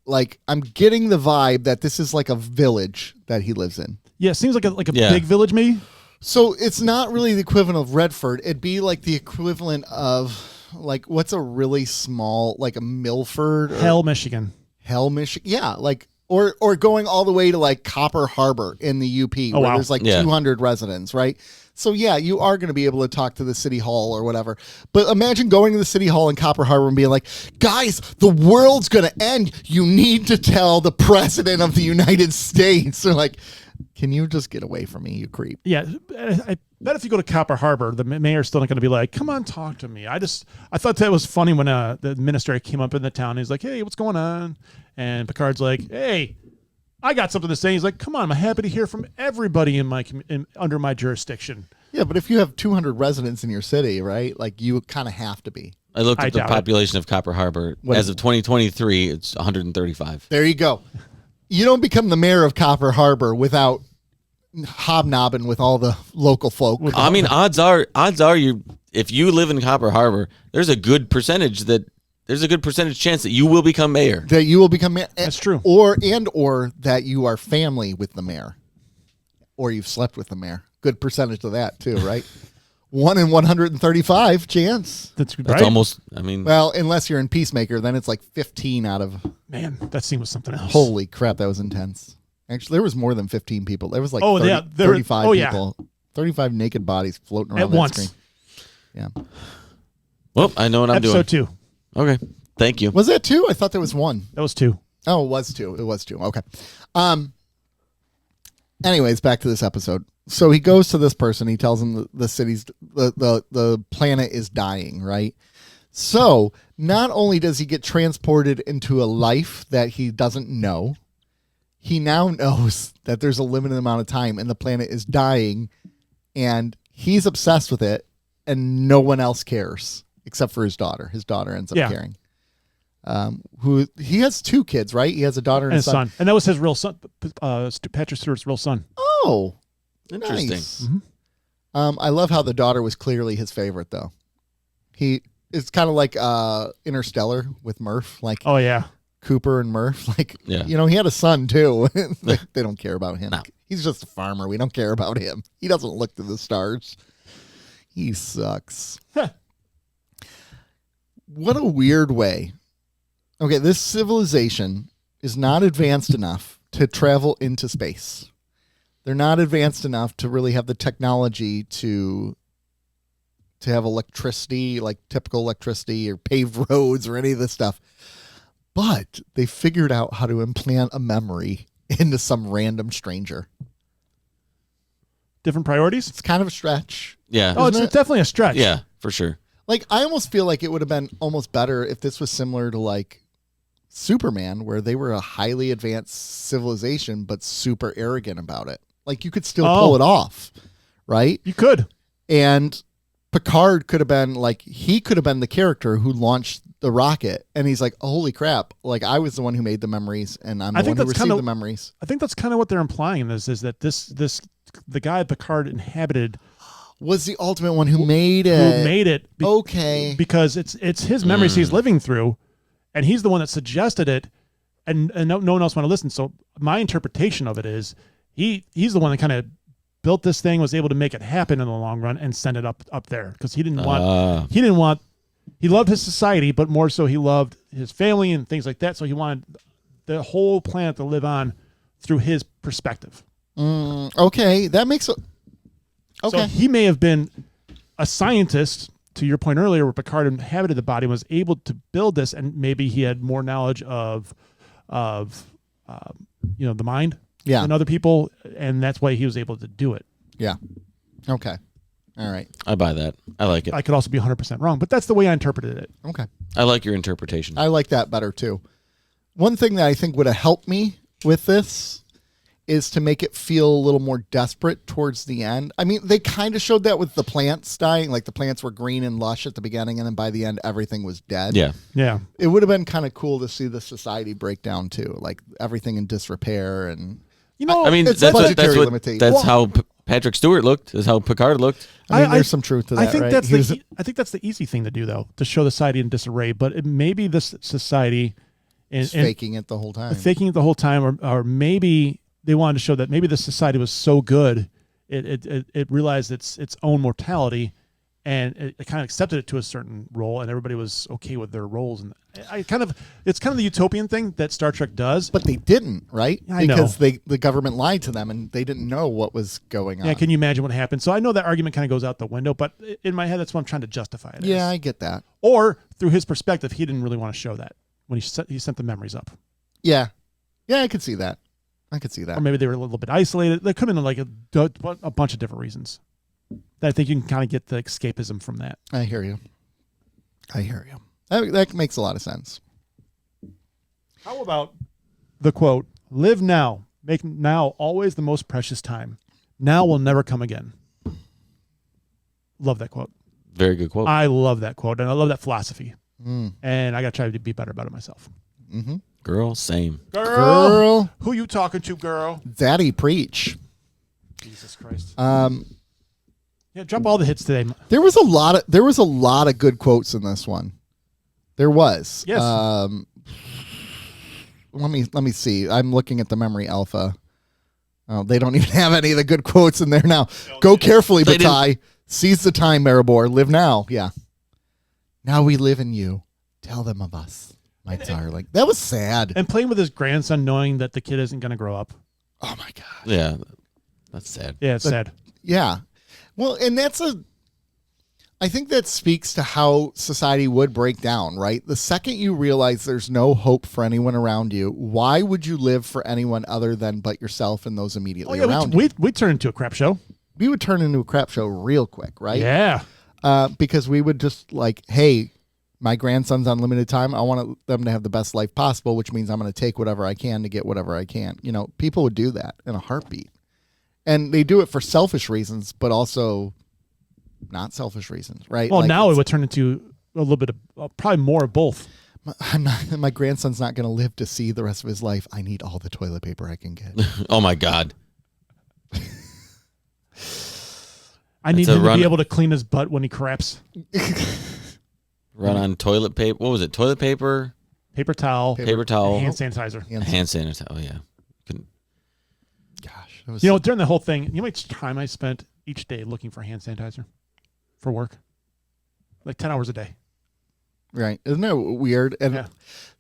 Like I'm getting the vibe that this is like a village that he lives in. Yeah, it seems like a Yeah. big village, maybe. So it's not really the equivalent of Redford. It'd be like the equivalent of like what's a really small, like a Milford or Hell, Michigan. Hell, Michigan. Yeah, like or going all the way to like Copper Harbor in the UP, Oh, where wow. there's like Yeah. 200 residents, right? So yeah, you are going to be able to talk to the city hall or whatever. But imagine going to the city hall in Copper Harbor and being like, "Guys, the world's going to end. You need to tell the president of the United States." They're like, "Can you just get away from me, you creep?" Yeah, I bet if you go to Copper Harbor, the mayor's still not going to be like, "Come on, talk to me." I thought that was funny when the administrator came up in the town. He's like, "Hey, what's going on?" And Picard's like, "Hey, I got something to say." He's like, "Come on, I'm happy to hear from everybody under my jurisdiction." Yeah, but if you have 200 residents in your city, right? Like you kind of have to be. I looked I at the doubt it. population of Copper Harbor. What As is of 2023, it's 135. There you go. You don't become the mayor of Copper Harbor without hobnobbing with all the local folk. I mean, odds are you if you live in Copper Harbor, there's a good percentage chance that you will become mayor. That you will become mayor. That's true. Or that you are family with the mayor. Or you've slept with the mayor. Good percentage of that too, right? 1 in 135 chance. That's That's right. almost. I mean, Well, unless you're in Peacemaker, then it's like 15 out of. Man, that scene was something else. Holy crap, that was intense. Actually, there was more than 15 people. There was like Oh, 30, yeah, there were- 35 oh, yeah. people. 35 naked bodies floating around At that once. screen. Yeah. well, I know what I'm Episode doing. 2. Okay, thank you. Was that 2? I thought there was 1. That was 2. Oh, it was 2. It was 2. Okay. Anyways, back to this episode. So he goes to this person. He tells him the city's the planet is dying, right? So not only does he get transported into a life that he doesn't know, he now knows that there's a limited amount of time and the planet is dying, and he's obsessed with it, and no one else cares except for his daughter. His daughter ends up Yeah. caring. Who he has 2 kids, right? He has a daughter and, And his son. And that was his real son, Patrick Stewart's real son. Oh, Interesting. nice. I love how the daughter was clearly his favorite, though. It's kind of like Interstellar with Murph. Like, Oh, yeah. Cooper and Murph. Like, Yeah. he had a son too. They don't care about him. No. He's just a farmer. We don't care about him. He doesn't look to the stars. He sucks. What a weird way. Okay, this civilization is not advanced enough to travel into space. They're not advanced enough to really have the technology to have electricity, like typical electricity or paved roads or any of this stuff. But they figured out how to implant a memory into some random stranger. Different priorities? It's kind of a stretch. Yeah. Oh, it's definitely a stretch. Yeah, for sure. Like, I almost feel like it would have been almost better if this was similar to, like, Superman, where they were a highly advanced civilization, but super arrogant about it. Like, you could still pull it off, right? You could. And Picard could have been, like, he could have been the character who launched the rocket. And he's like, holy crap. Like, I was the one who made the memories, and I'm the one who received the memories. I think that's kind of what they're implying in this, is that the guy Picard inhabited was the ultimate one who made it. Who made it. Okay. Because it's his memories he's living through, and he's the one that suggested it, and no one else want to listen. So my interpretation of it is he's the one that kind of built this thing, was able to make it happen in the long run, and send it up there, because he loved his society, but more so he loved his family and things like that. So he wanted the whole planet to live on through his perspective. Okay, that makes it. Okay. So he may have been a scientist, to your point earlier, where Picard inhabited the body and was able to build this, and maybe he had more knowledge of the mind than other people, and that's why he was able to do it. Yeah. Okay. All right. I buy that. I like it. I could also be 100% wrong, but that's the way I interpreted it. Okay. I like your interpretation. I like that better too. One thing that I think would have helped me with this is to make it feel a little more desperate towards the end. I mean, they kind of showed that with the plants dying. Like, the plants were green and lush at the beginning, and then by the end, everything was dead. Yeah. Yeah. It would have been kind of cool to see the society break down too, like everything in disrepair. And I mean, it's that's limitation. how Patrick Stewart looked. That's how Picard looked. I mean, there's some truth to that. I think right? that's the easy thing to do, though, to show the society in disarray. But maybe this society is faking it the whole time. Or maybe they wanted to show that maybe the society was so good, it realized its own mortality, and it kind of accepted it to a certain role, and everybody was okay with their roles. And it's kind of the utopian thing that Star Trek does. But they didn't, right? I know. Because the government lied to them, and they didn't know what was going on. Yeah, can you imagine what happened? So I know that argument kind of goes out the window, but in my head, that's what I'm trying to justify it as. Yeah, I get that. Or through his perspective, he didn't really want to show that when he sent the memories up. Yeah. Yeah, I could see that. Or maybe they were a little bit isolated. There could have been like a bunch of different reasons. I think you can kind of get the escapism from that. I hear you. That makes a lot of sense. How about the quote, "Live now, make now always the most precious time. Now will never come again." Love that quote. Very good quote. I love that quote, and I love that philosophy. And I got to try to be better about it myself. Mm-hmm. Girl, same. Girl, who you talking to, girl? Daddy, preach. Jesus Christ. Yeah, drop all the hits today. There was a lot of good quotes in this one. There was. Yes. Let me see. I'm looking at the Memory Alpha. Oh, they don't even have any of the good quotes in there now. Go carefully, Bataille. Seize the time, Maribor. Live now. Yeah. Now we live in you. Tell them of us, my darling. That was sad. And playing with his grandson, knowing that the kid isn't going to grow up. Oh my God. Yeah, that's sad. Yeah, it's sad. Yeah. Well, and I think that speaks to how society would break down, right? The second you realize there's no hope for anyone around you, why would you live for anyone other than but yourself and those immediately around you? We'd turn into a crap show. We would turn into a crap show real quick, right? Yeah. Because we would just like, hey, my grandson's on limited time. I want them to have the best life possible, which means I'm going to take whatever I can to get whatever I can. You know, people would do that in a heartbeat. And they do it for selfish reasons, but also not selfish reasons, right? Well, like now it would turn into a little bit of, probably more of both. My grandson's not going to live to see the rest of his life. I need all the toilet paper I can get. Oh, my God. I need him to be able to clean his butt when he craps. Run on toilet paper. What was it? Toilet paper, paper towel, Paper and towel, hand sanitizer. hand sanitizer. Oh yeah. Couldn't- Gosh, it was You know, during the whole thing, you know how much time I spent each day looking for hand sanitizer for work? Like 10 hours a day. right. Isn't that weird? And Yeah.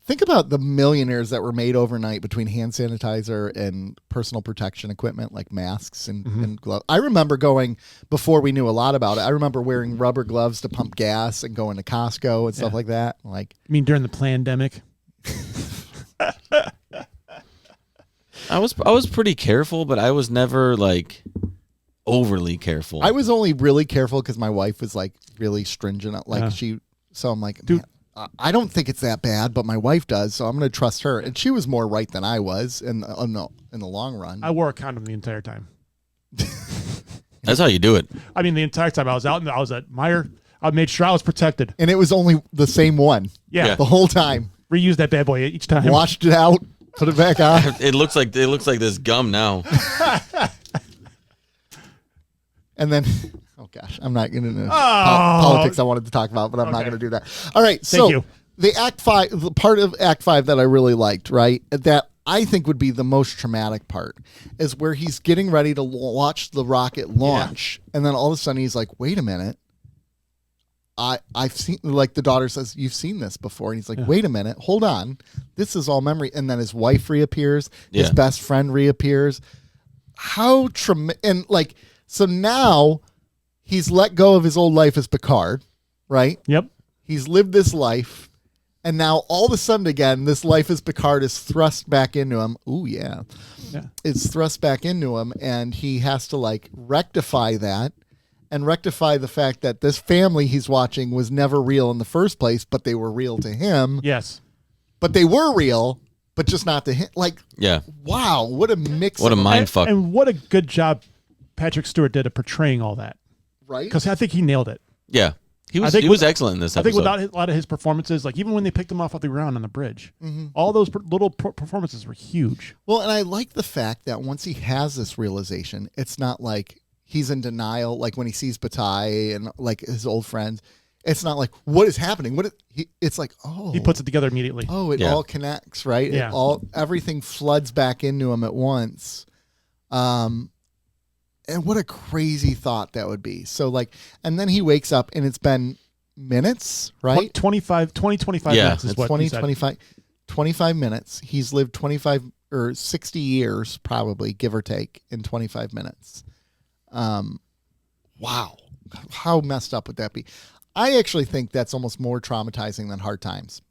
think about the millionaires that were made overnight between hand sanitizer and personal protection equipment like masks and gloves. I remember going, before we knew a lot about it, I remember wearing rubber gloves to pump gas and going to Costco and stuff like that. Like, I mean, during the pandemic. I was pretty careful, but I was never like overly careful. I was only really careful because my wife was like really stringent. Like so I'm like, Dude. man, I don't think it's that bad, but my wife does, so I'm going to trust her. And she was more right than I was in the long run. I wore a condom the entire time. That's how you do it. I mean, the entire time I was out and I was at Meyer, I made sure I was protected. And it was only the same one. Yeah. The whole time. Reuse that bad boy each time. Washed it out, put it back on. It looks like this gum now. And then, oh gosh, I'm not getting into politics I wanted to talk about, but I'm not Okay. going to do that. All right, so you. the part of Act 5 that I really liked, right, that I think would be the most traumatic part, is where he's getting ready to watch the rocket launch, and then all of a sudden he's like, wait a minute. I've seen, like the daughter says, you've seen this before. And he's like, wait a minute, hold on. This is all memory. And then his wife reappears. His best friend reappears. How and like, so now he's let go of his old life as Picard, right? Yep. He's lived this life. And now all of a sudden again, this life as Picard is thrust back into him. Ooh, yeah. It's thrust back into him. And he has to like rectify that. And rectify the fact that this family he's watching was never real in the first place, but they were real to him. Yes. But they were real, but just not to him. Like, wow, what a mix. What a mind fuck. And what a good job Patrick Stewart did of portraying all that. Right? Because I think he nailed it. Yeah. He was excellent in this episode. I think without a lot of his performances, like even when they picked him off the ground on the bridge, all those little performances were huge. Well, and I like the fact that once he has this realization, it's not like he's in denial, like when he sees Bataille and like his old friends. It's not like, what is happening? It's like, oh. He puts it together immediately. Oh, it all connects, right? Yeah. Everything floods back into him at once. And what a crazy thought that would be. So like, and then he wakes up and it's been minutes, right? 25 minutes is what 20, he said. 25 minutes. He's lived 25 or 60 years, probably, give or take, in 25 minutes. Wow. How messed up would that be? I actually think that's almost more traumatizing than Hard Times.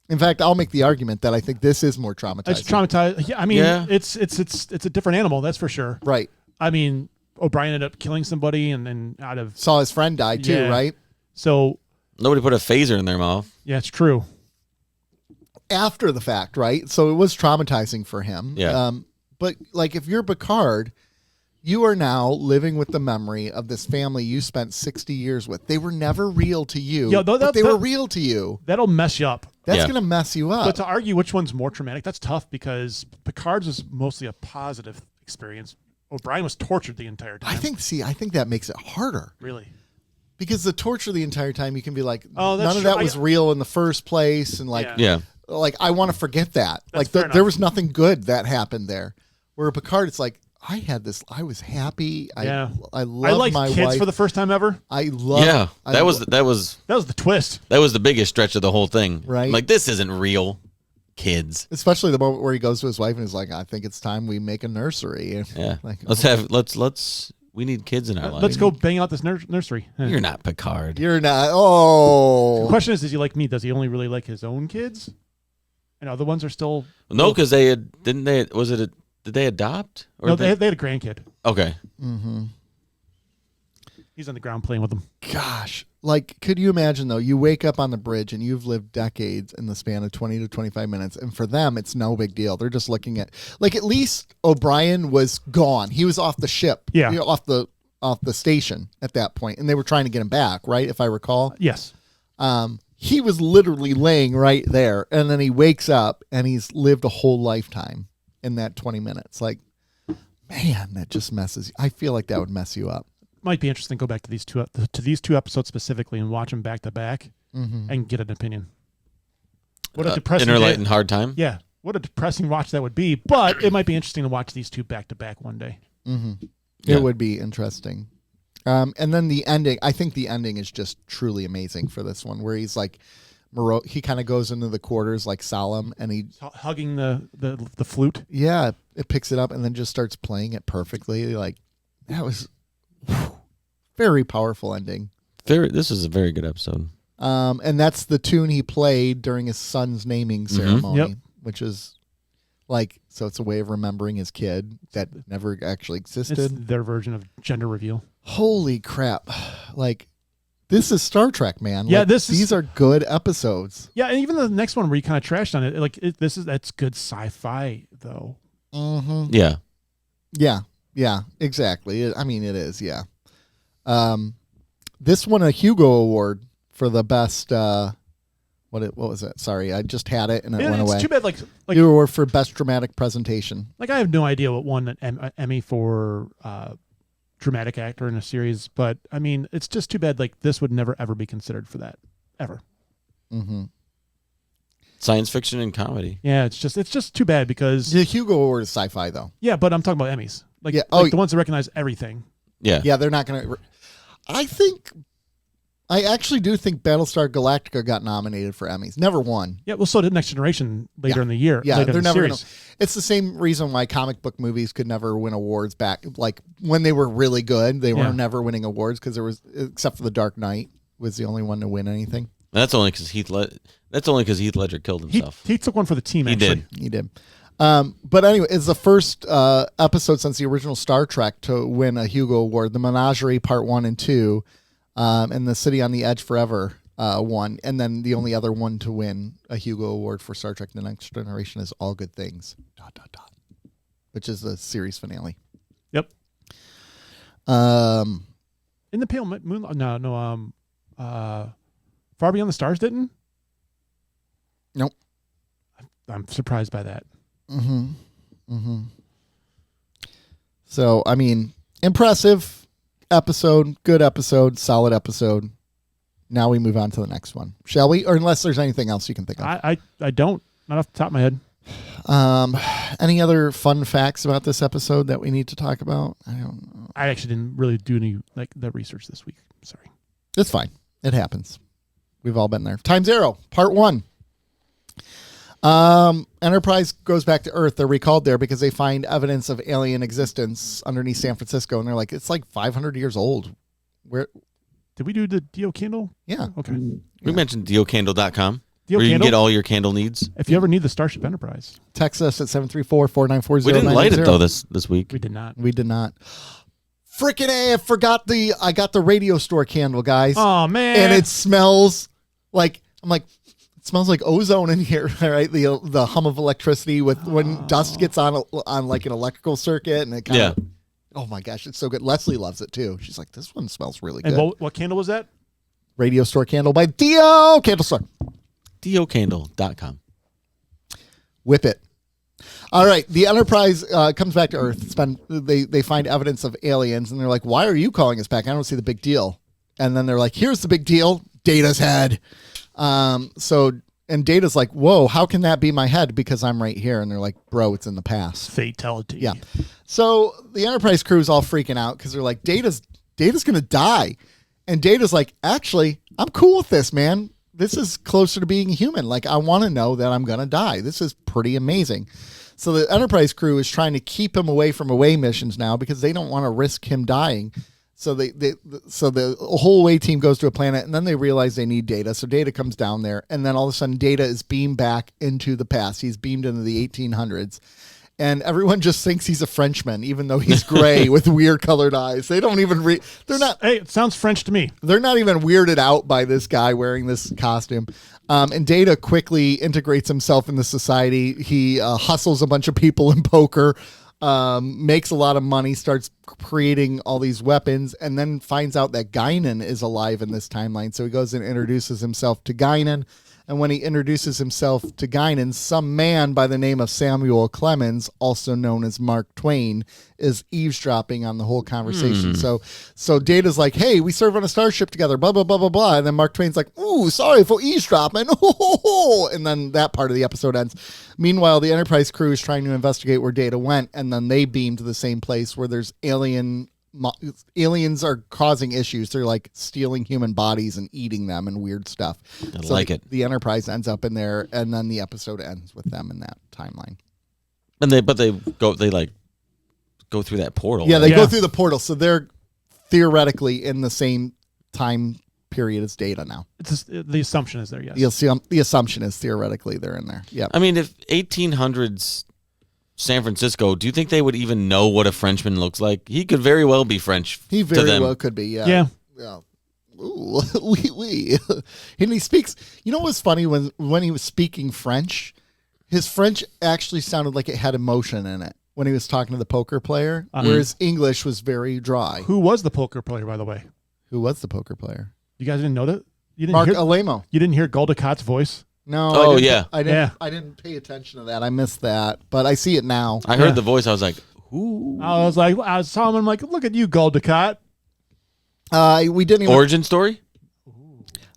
In fact, I'll make the argument that I think this is more traumatizing. It's traumatized. Yeah, I mean, it's a different animal, that's for sure. Right. I mean, O'Brien ended up killing somebody and then saw his friend die too, right? So nobody put a phaser in their mouth. Yeah, it's true. After the fact, right? So it was traumatizing for him. Yeah. But like if you're Picard, you are now living with the memory of this family you spent 60 years with. They were never real to you, but they were real to you. That'll mess you up. That's going to mess you up. But to argue which one's more traumatic, that's tough because Picard's was mostly a positive experience. O'Brien was tortured the entire time. I think that makes it harder. Really? Because the torture the entire time, you can be like, oh, none of that was real in the first place. And like, like I want to forget that. That's like there was nothing good that happened there. Where Picard, it's like, I was happy. I loved my kids wife for the first time ever. I love. Yeah, that was the twist. That was the biggest stretch of the whole thing. Right. Like, this isn't real. Kids. Especially the moment where he goes to his wife and he's like, I think it's time we make a nursery. Yeah. Like, we need kids in our life. Let's go bang out this nursery. You're not Picard. You're not. Oh. The question is he like me? Does he only really like his own kids? And other ones are still. No, because did they adopt? Or No, they had a grandkid. Okay. Mm-hmm. He's on the ground playing with them. Gosh. Like, could you imagine, though, you wake up on the bridge and you've lived decades in the span of 20 to 25 minutes. And for them, it's no big deal. They're just looking at, like, at least O'Brien was gone. He was off the ship. Yeah. Off the station at that point. And they were trying to get him back, right? If I recall. Yes. He was literally laying right there. And then he wakes up and he's lived a whole lifetime in that 20 minutes. Like, man, that just messes. I feel like that would mess you up. Might be interesting to go back to these two episodes specifically and watch them back to back and get an opinion. What a depressing Interlight and Hard Time. Yeah, what a depressing watch that would be. But it might be interesting to watch these two back to back one day. Mm-hmm. Yeah. It would be interesting. And then the ending, I think the ending is just truly amazing for this one, where he's like, he kind of goes into the quarters like solemn, and he hugging the flute. Yeah, it picks it up and then just starts playing it perfectly. Like, that was very powerful ending. This is a very good episode. And that's the tune he played during his son's naming ceremony, Yep. which is like, so it's a way of remembering his kid that never actually existed. It's their version of gender reveal. Holy crap. Like, this is Star Trek, man. Yeah, like, these are good episodes. Yeah, and even the next one where you kind of trashed on it, like that's good sci-fi though. Mm-hmm. Yeah. Yeah, exactly. I mean, it is, yeah. This won a Hugo Award for the best, what was it? Sorry, I just had it and it went away. It's too bad, like Hugo Award for best dramatic presentation. Like, I have no idea what won an Emmy for dramatic actor in a series, but I mean, it's just too bad. Like, this would never ever be considered for that, ever. Mm-hmm. Science fiction and comedy. Yeah, it's just too bad because The Hugo Award is sci-fi, though. yeah, but I'm talking about Emmys, like, Yeah, like the ones that recognize everything. Yeah. Yeah, they're not going to... I actually do think Battlestar Galactica got nominated for Emmys. Never won. Yeah, well, so did Next Generation later in the year. Yeah, later they're in the never series. gonna, it's the same reason why comic book movies could never win awards back. Like, when they were really good, they were never winning awards because there was, except for The Dark Knight, was the only one to win anything. That's only because Heath Ledger killed himself. He took one for the team. Actually. He did. But anyway, it's the first episode since the original Star Trek to win a Hugo Award. The Menagerie Part 1 and 2, and The City on the Edge Forever won. And then the only other one to win a Hugo Award for Star Trek The Next Generation is All Good Things, ... which is the series finale. Yep. In the Pale Moon... No. Far Beyond the Stars didn't? Nope. I'm surprised by that. Mm-hmm. Mm-hmm. So, I mean, impressive episode, good episode, solid episode. Now we move on to the next one. Shall we? Or unless there's anything else you can think of. I don't. Not off the top of my head. Any other fun facts about this episode that we need to talk about? I don't know. I actually didn't really do any like the research this week. Sorry. It's fine. It happens. We've all been there. Time Zero, Part 1. Enterprise goes back to Earth. They're recalled there because they find evidence of alien existence underneath San Francisco, and they're like, it's like 500 years old. Where did we do the Dio Candle? Yeah. Okay. We mentioned diocandle.com, Dio where you can Candle? get all your candle needs. If you ever need the Starship Enterprise, text us at 734-494-0990. We didn't light it though this week. we did not. We did not. Freaking A! I got the radio store candle, guys. Oh man! And it smells like it smells like ozone in here, right? The hum of electricity with when dust gets on like an electrical circuit, and it kind of. Oh my gosh, it's so good. Leslie loves it too. She's like, this one smells really good. And what candle was that? Radio store candle by Dio Candle Store. diocandle.com. Whip it. All right, the Enterprise comes back to Earth. They find evidence of aliens, and they're like, why are you calling us back? I don't see the big deal. And then they're like, here's the big deal. Data's head. And Data's like, whoa, how can that be my head? Because I'm right here. And they're like, bro, it's in the past. Fatality. Yeah. So the Enterprise crew is all freaking out because they're like, Data's going to die. And Data's like, actually, I'm cool with this, man. This is closer to being human. Like, I want to know that I'm going to die. This is pretty amazing. So the Enterprise crew is trying to keep him away from away missions now because they don't want to risk him dying. So the whole away team goes to a planet, and then they realize they need Data. So Data comes down there, and then all of a sudden Data is beamed back into the past. He's beamed into the 1800s. And everyone just thinks he's a Frenchman, even though he's gray with weird colored eyes. They don't even they're not. Hey, it sounds French to me. They're not even weirded out by this guy wearing this costume. And Data quickly integrates himself into society. He hustles a bunch of people in poker, makes a lot of money, starts creating all these weapons, and then finds out that Guinan is alive in this timeline. So he goes and introduces himself to Guinan. And when he introduces himself to Guinan, some man by the name of Samuel Clemens, also known as Mark Twain, is eavesdropping on the whole conversation. So Data's like, hey, we serve on a starship together, blah, blah, blah, blah, blah. And then Mark Twain's like, ooh, sorry for eavesdropping. And then that part of the episode ends. Meanwhile, the Enterprise crew is trying to investigate where Data went, and then they beam to the same place where there's aliens are causing issues. They're like stealing human bodies and eating them and weird stuff. I like it. The Enterprise ends up in there, and then the episode ends with them in that timeline. And they go through that portal. Yeah, they go through the portal, so they're theoretically in the same time period as Data now. The assumption is there, yes. The assumption is theoretically they're in there. Yeah. I mean, if 1800s San Francisco, do you think they would even know what a Frenchman looks like? He could very well be French. He very well could be, yeah. Yeah. Ooh, oui. And he speaks, you know what's funny? When he was speaking French, his French actually sounded like it had emotion in it when he was talking to the poker player, whereas English was very dry. Who was the poker player, by the way? Who was the poker player? You guys didn't know that? You didn't Mark hear, Alemo. You didn't hear Gul Dukat's voice? No. I didn't pay attention to that. I missed that, but I see it now. I heard the voice. I was like, who? I saw him. I'm like, look at you, Gul Dukat. We didn't even origin story.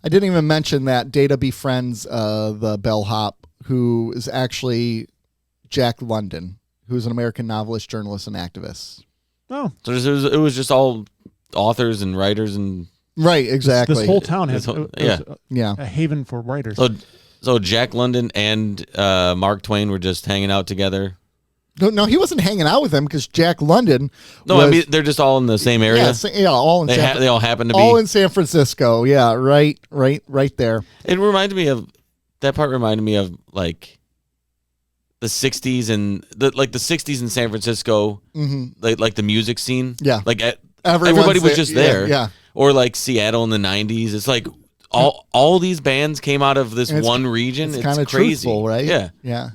I didn't even mention that Data befriends the bellhop, who is actually Jack London, who's an American novelist, journalist, and activist. Oh, so it was just all authors and writers and right, exactly. This whole town has a haven for writers. So Jack London and Mark Twain were just hanging out together. No, he wasn't hanging out with them because Jack London. No, I mean they're just all in the same area. Yeah, all in they all happen to be all in San Francisco. Yeah, right there. It reminded me of that part. Reminded me of like the '60s and the 60s in San Francisco, like the music scene. Yeah, like everybody was just there. Yeah. Or like Seattle in the '90s. It's like all these bands came out of this one region. It's kind of crazy, truthful, right? Yeah, yeah.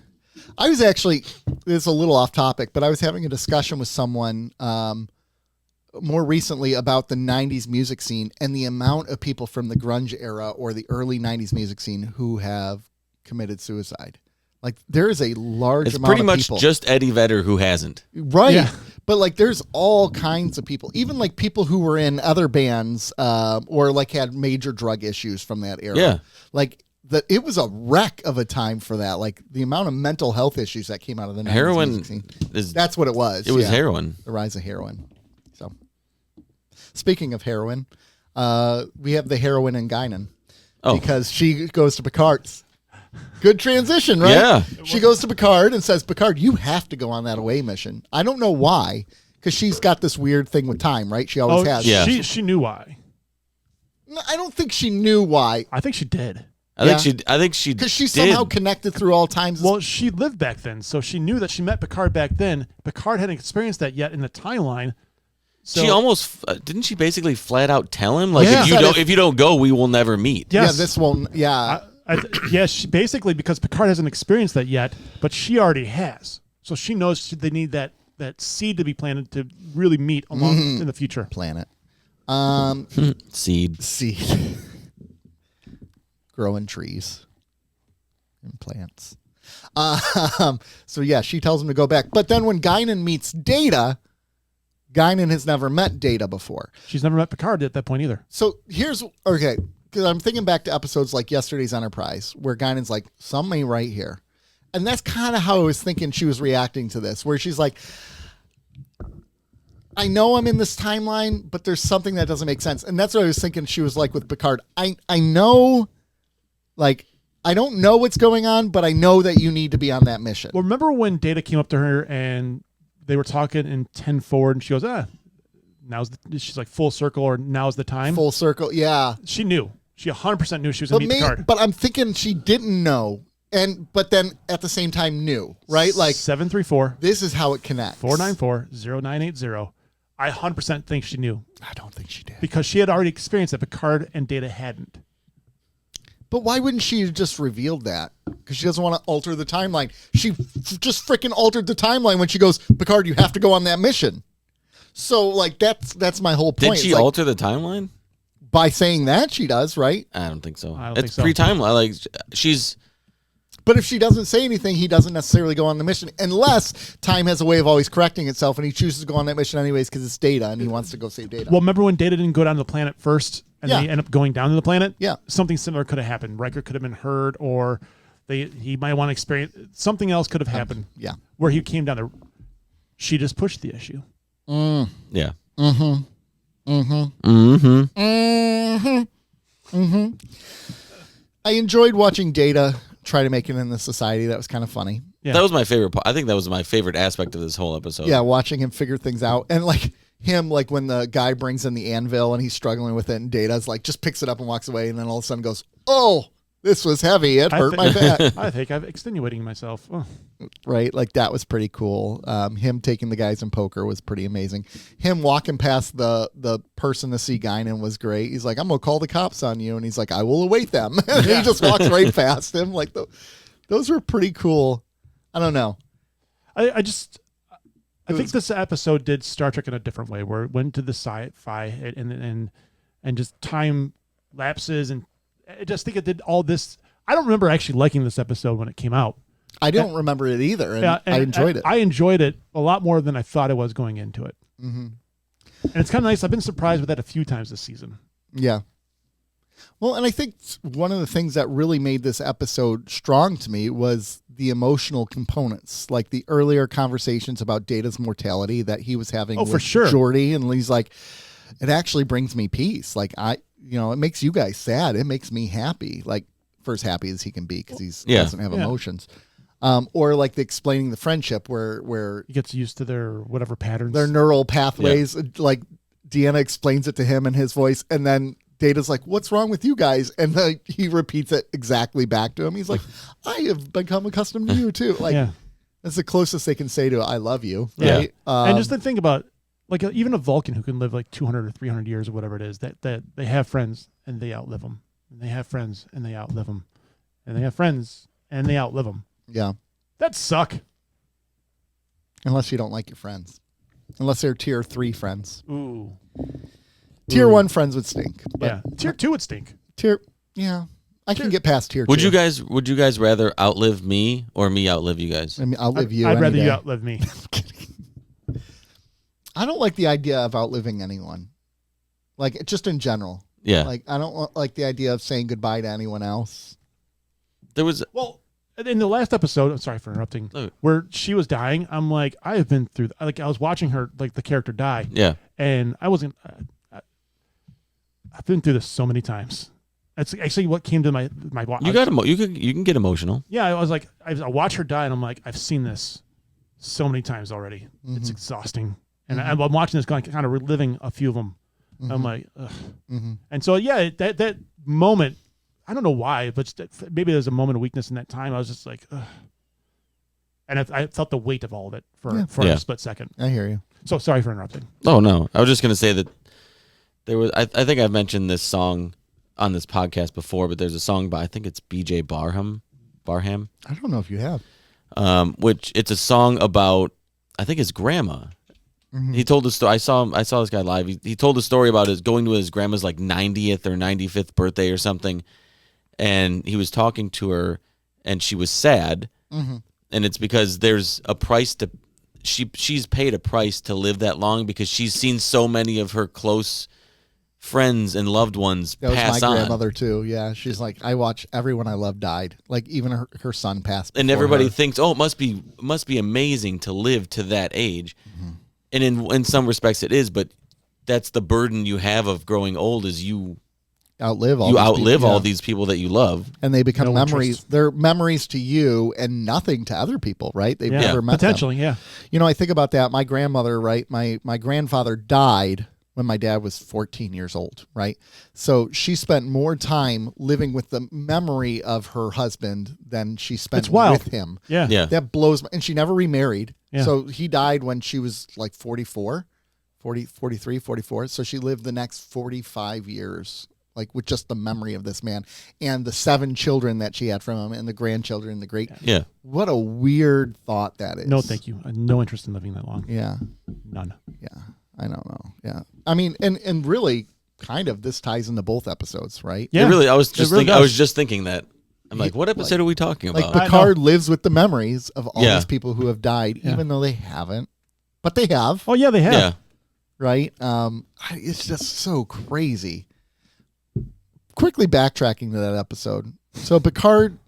I was actually, it's a little off topic, but I was having a discussion with someone more recently about the 90s music scene and the amount of people from the grunge era or the early 90s music scene who have committed suicide. Like, there is a large it's amount of people. It's pretty much just Eddie Vedder who hasn't. Right. Yeah. But, like, there's all kinds of people, even, like, people who were in other bands or, like, had major drug issues from that era. Yeah. Like, it was a wreck of a time for that. Like, the amount of mental health issues that came out of the 90s heroin music scene. That's what it was. It was heroin. The rise of heroin. So, speaking of heroin, we have the heroine in Guinan. Oh. Because she goes to Picard's. Good transition, right? Yeah. She goes to Picard and says, Picard, you have to go on that away mission. I don't know why, because she's got this weird thing with time, right? She always has. Yeah. She knew why. No, I don't think she knew why. I think she did. I think she because she's somehow connected through all times. Well, she lived back then, so she knew that she met Picard back then. Picard hadn't experienced that yet in the timeline. So, she almost didn't she basically flat out tell him like if you don't go, we will never meet. Yes. Yeah, this won't. Yeah. Yes, she basically, because Picard hasn't experienced that yet, but she already has. So she knows they need that seed to be planted to really meet along in the future. Planet. Seed. Growing trees and plants. So yeah, she tells him to go back. But then when Guinan meets Data, Guinan has never met Data before. She's never met Picard at that point either. So because I'm thinking back to episodes like Yesterday's Enterprise, where Guinan's like, something right here. And that's kind of how I was thinking she was reacting to this, where she's like, I know I'm in this timeline, but there's something that doesn't make sense. And that's what I was thinking she was like with Picard. I know, like, I don't know what's going on, but I know that you need to be on that mission. Well, remember when Data came up to her and they were talking in 10 forward, and she goes, she's like full circle, or now's the time. Full circle, yeah. She knew. She 100% knew she was going to meet Picard. But I'm thinking she didn't know, but then at the same time knew, right? Like 734. This is how it connects. 494-0980. I 100% think she knew. I don't think she did. Because she had already experienced that Picard and Data hadn't. But why wouldn't she have just revealed that? Because she doesn't want to alter the timeline. She just freaking altered the timeline when she goes, Picard, you have to go on that mission. So, like, that's my whole point. Did she alter the timeline? By saying that, she does, right? I don't think so. I don't It's think so. pre-time. Like she's. But if she doesn't say anything, he doesn't necessarily go on the mission unless time has a way of always correcting itself, and he chooses to go on that mission anyways because it's Data and he wants to go save Data. Well, remember when Data didn't go down to the planet first and Yeah. they end up going down to the planet? Yeah. Something similar could have happened. Riker could have been hurt, or he might want to experience something else could have happened. Yeah. Where he came down there. She just pushed the issue. Yeah. I enjoyed watching Data try to make it in the society. That was kind of funny. Yeah. That was my favorite part. I think that was my favorite aspect of this whole episode. Yeah, watching him figure things out. And like him, like when the guy brings in the anvil and he's struggling with it and Data's like just picks it up and walks away and then all of a sudden goes, oh, this was heavy. It hurt my back. I think I'm extenuating myself. Oh. Right? Like that was pretty cool. Him taking the guys in poker was pretty amazing. Him walking past the person to see Guinan was great. He's like, I'm going to call the cops on you. And he's like, I will await them. And he just walks right past him. Like those were pretty cool. I don't know. I think this episode did Star Trek in a different way, where it went to the sci-fi and just time lapses, and I just think it did all this. I don't remember actually liking this episode when it came out. I don't remember it either, and I enjoyed it. I enjoyed it a lot more than I thought it was going into it. Mm-hmm. And it's kind of nice. I've been surprised with that a few times this season. Yeah. Well, and I think one of the things that really made this episode strong to me was the emotional components, like the earlier conversations about Data's mortality that he was having with for sure. Geordi, and he's like, it actually brings me peace. Like it makes you guys sad. It makes me happy. Like for as happy as he can be because he doesn't have emotions. Or like explaining the friendship where he gets used to their whatever patterns, their neural pathways. Like Deanna explains it to him in his voice, and then Data's like, what's wrong with you guys? And he repeats it exactly back to him. He's like, I have become accustomed to you too. Like that's the closest they can say to I love you. Right? And just to think about, like even a Vulcan who can live like 200 or 300 years or whatever it is, that they have friends and they outlive them. And they have friends and they outlive them. And they have friends and they outlive them. Yeah. That suck. Unless you don't like your friends. Unless they're tier 3 friends. Ooh. Tier 1 friends would stink. Yeah. Tier 2 would stink. I can get past tier 2. Would you guys rather outlive me or me outlive you guys? I mean, outlive you. I'd rather day. you outlive me. I don't like the idea of outliving anyone. Like just in general. Yeah. Like I don't like the idea of saying goodbye to anyone else. There was in the last episode, I'm sorry for interrupting, where she was dying, I'm like, I have been through, I was watching her, like the character die. Yeah. And I wasn't, I've been through this so many times. That's actually what came to my You can get emotional. Yeah, I was like, I watch her die, and I'm like, I've seen this so many times already. Mm-hmm. It's exhausting, and I'm watching this, kind of reliving a few of them. Mm-hmm. I'm like, ugh. Mm-hmm. And so that moment, I don't know why, but maybe there's a moment of weakness in that time. I was just like, ugh. And I felt the weight of all of it for a split second. I hear you. So sorry for interrupting. Oh no, I was just gonna say that there was. I think I've mentioned this song on this podcast before, but there's a song by, I think it's B.J. Barham. I don't know if you have. Which it's a song about, I think his grandma. Mm-hmm. He told the story. I saw this guy live. He told a story about going to his grandma's like 90th or 95th birthday or something, and he was talking to her, and she was sad, and it's because there's a price to. She's paid a price to live that long because she's seen so many of her close friends and loved ones pass on. That was my grandmother too. Yeah, she's like, I watch everyone I love died. Like even her son passed. And everybody thinks, oh, it must be amazing to live to that age. Mm-hmm. And in some respects it is, but that's the burden you have of growing old is you outlive all these people that you love, and they become memories. They're memories to you and nothing to other people, right? They've never met potentially, them. I think about that. My grandmother, right? My grandfather died when my dad was 14 years old, right? So she spent more time living with the memory of her husband than she spent with him. Yeah. That blows and she never remarried. Yeah. So he died when she was like 43, 44. So she lived the next 45 years, like with just the memory of this man and the 7 children that she had from him and the grandchildren, the great. Yeah. What a weird thought that is. No, thank you. No interest in living that long. Yeah. None. Yeah. I don't know. Yeah. I mean, and really, kind of this ties into both episodes, right? Yeah, I was just really thinking. I was does. just thinking that. I'm like, what episode are we talking about? Like Picard lives with the memories of all Yeah. these people who have died, Yeah. even though they haven't, but they have, Oh yeah, they have. yeah. right? It's just so crazy. Quickly backtracking to that episode. So Picard,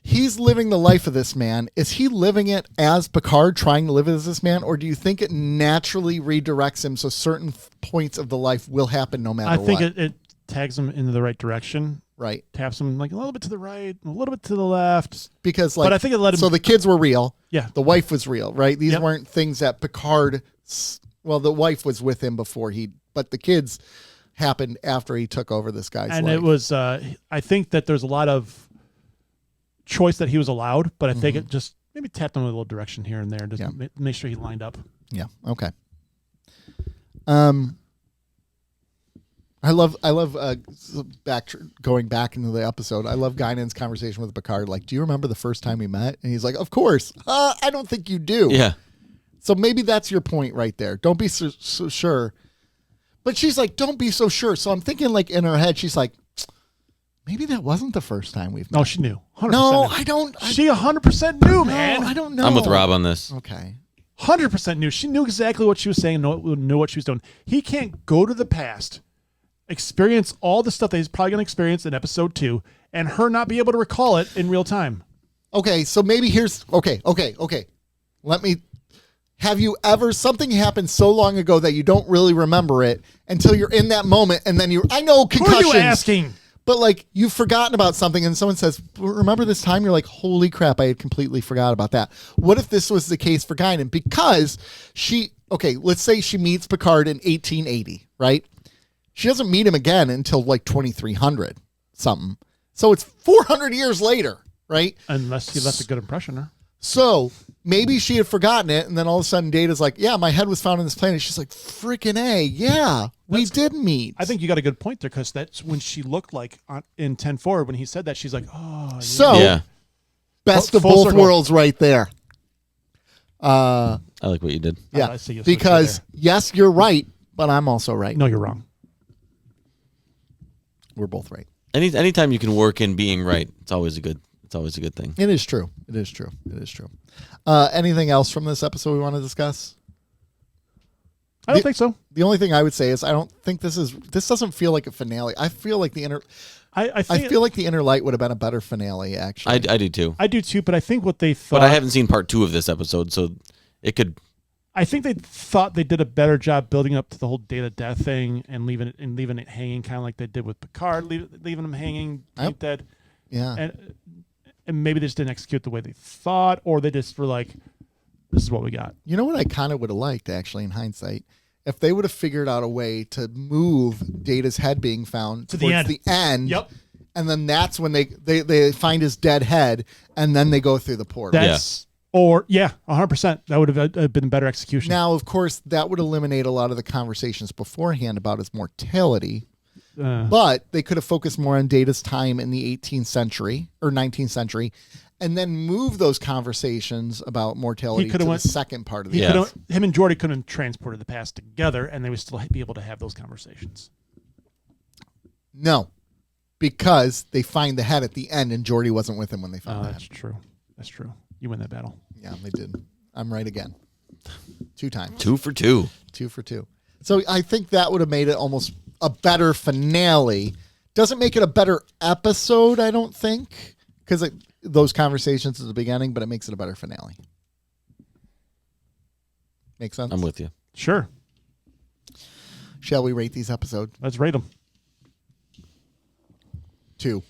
he's living the life of this man. Is he living it as Picard, trying to live as this man, or do you think it naturally redirects him so certain points of the life will happen no matter I what? think it tags him in the right direction. Right. Taps him like a little bit to the right, a little bit to the left. Because like, But I think it let him. so the kids were real. Yeah. The wife was real, right? These Yep. weren't things that Picard, well, the wife was with him before but the kids happened after he took over this guy's and life. it was. I think that there's a lot of choice that he was allowed, but I think it just maybe tapped him in a little direction here and there, just make sure he lined up. Yeah. Okay. I love going back into the episode. I love Guinan's conversation with Picard. Like, do you remember the first time we met? And he's like, of course. I don't think you do. Yeah. So maybe that's your point right there. Don't be so sure. But she's like, don't be so sure. So I'm thinking like in her head, she's like, maybe that wasn't the first time we've met. No, she knew. 100% No, knew. I don't. She 100% knew, man. No, I don't know. I'm with Rob on this. Okay. 100% knew. She knew exactly what she was saying, knew what she was doing. He can't go to the past, experience all the stuff that he's probably going to experience in episode 2, and her not be able to recall it in real time. Okay, so maybe here's okay. Let me have you ever something happened so long ago that you don't really remember it until you're in that moment and then I know concussions. Who are you asking? But like you've forgotten about something and someone says, remember this time? You're like, holy crap, I had completely forgot about that. What if this was the case for Guinan? Because let's say she meets Picard in 1880, right? She doesn't meet him again until like 2300 something. So it's 400 years later, right? Unless he left a good impression on her. So maybe she had forgotten it, and then all of a sudden Data's like, yeah, my head was found on this planet. She's like, freaking A, yeah, we did meet. I think you got a good point there, because that's when she looked like in 10-4, when he said that, she's like, oh, yeah. So, Yeah. best of Full both circle. worlds right there. I like what you did. Yeah, I see you switched because there. yes, you're right, but I'm also right. No, you're wrong. We're both right. Anytime you can work in being right, it's always a good thing. It is true. Anything else from this episode we want to discuss? I don't think so. The only thing I would say is I don't think this doesn't feel like a finale. I feel like the I feel like the Inner Light would have been a better finale, actually. I do too. I do too, but I think what they thought. But I haven't seen part 2 of this episode, so it could. I think they thought they did a better job building up to the whole Data death thing and leaving it hanging, kind of like they did with Picard, leaving him hanging, Yep. dead. Yeah. And maybe they just didn't execute the way they thought, or they just were like, "This is what we got." You know what I kind of would have liked, actually, in hindsight? If they would have figured out a way to move Data's head being found To towards the end. the end. Yep. And then that's when they find his dead head, and then they go through the portal. That's 100%. That would have been better execution. Now, of course, that would eliminate a lot of the conversations beforehand about his mortality. But they could have focused more on Data's time in the 18th century or 19th century, and then move those conversations about mortality to the second part of the him and Geordi couldn't have transported the past together, and they would still be able to have those conversations. No, because they find the head at the end, and Geordi wasn't with him when they found the head. That's true. That's true. You win that battle. Yeah, they did. I'm right again. 2 times. 2 for 2. 2 for 2. So I think that would have made it almost a better finale. Doesn't make it a better episode, I don't think, because those conversations at the beginning, but it makes it a better finale. Make sense? I'm with you. Sure. Shall we rate these episodes? Let's rate them. 2.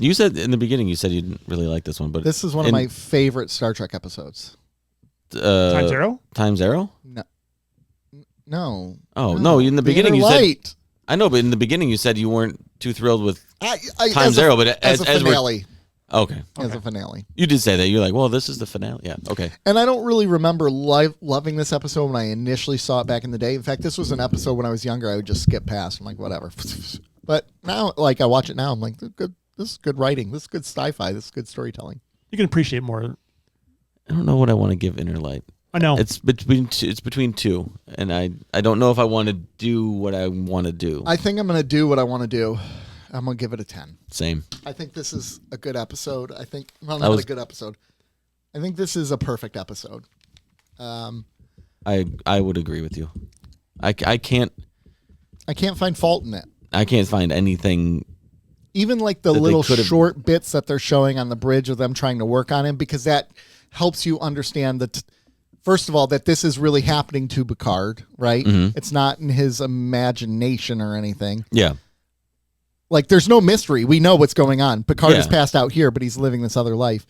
You said in the beginning you didn't really like this one, but This is one of my favorite Star Trek episodes. Time Zero? Time Zero? No. Oh, no, in the beginning you Light. said I know, but in the beginning you said you weren't too thrilled with Time as Zero, but as a finale. Okay. As a finale. You did say that. You're like, well, this is the finale. Yeah, okay. And I don't really remember loving this episode when I initially saw it back in the day. In fact, this was an episode when I was younger I would just skip past. I'm like, whatever. But now, like, I watch it now. I'm like, this is good writing. This is good sci-fi. This is good storytelling. You can appreciate more. I don't know what I want to give Inner Light. I know. It's between two, and I don't know if I want to do what I want to do. I think I'm going to do what I want to do. I'm going to give it a 10. Same. I think this is a good episode. I think, well, not a good episode. I think this is a perfect episode. I would agree with you. I can't find fault in it. I can't find anything. Even like the little short bits that they're showing on the bridge of them trying to work on him, because that helps you understand that, first of all, that this is really happening to Picard, right? Mm-hmm. It's not in his imagination or anything. Yeah. Like, there's no mystery. We know what's going on. Picard is passed out here, but he's living this other life.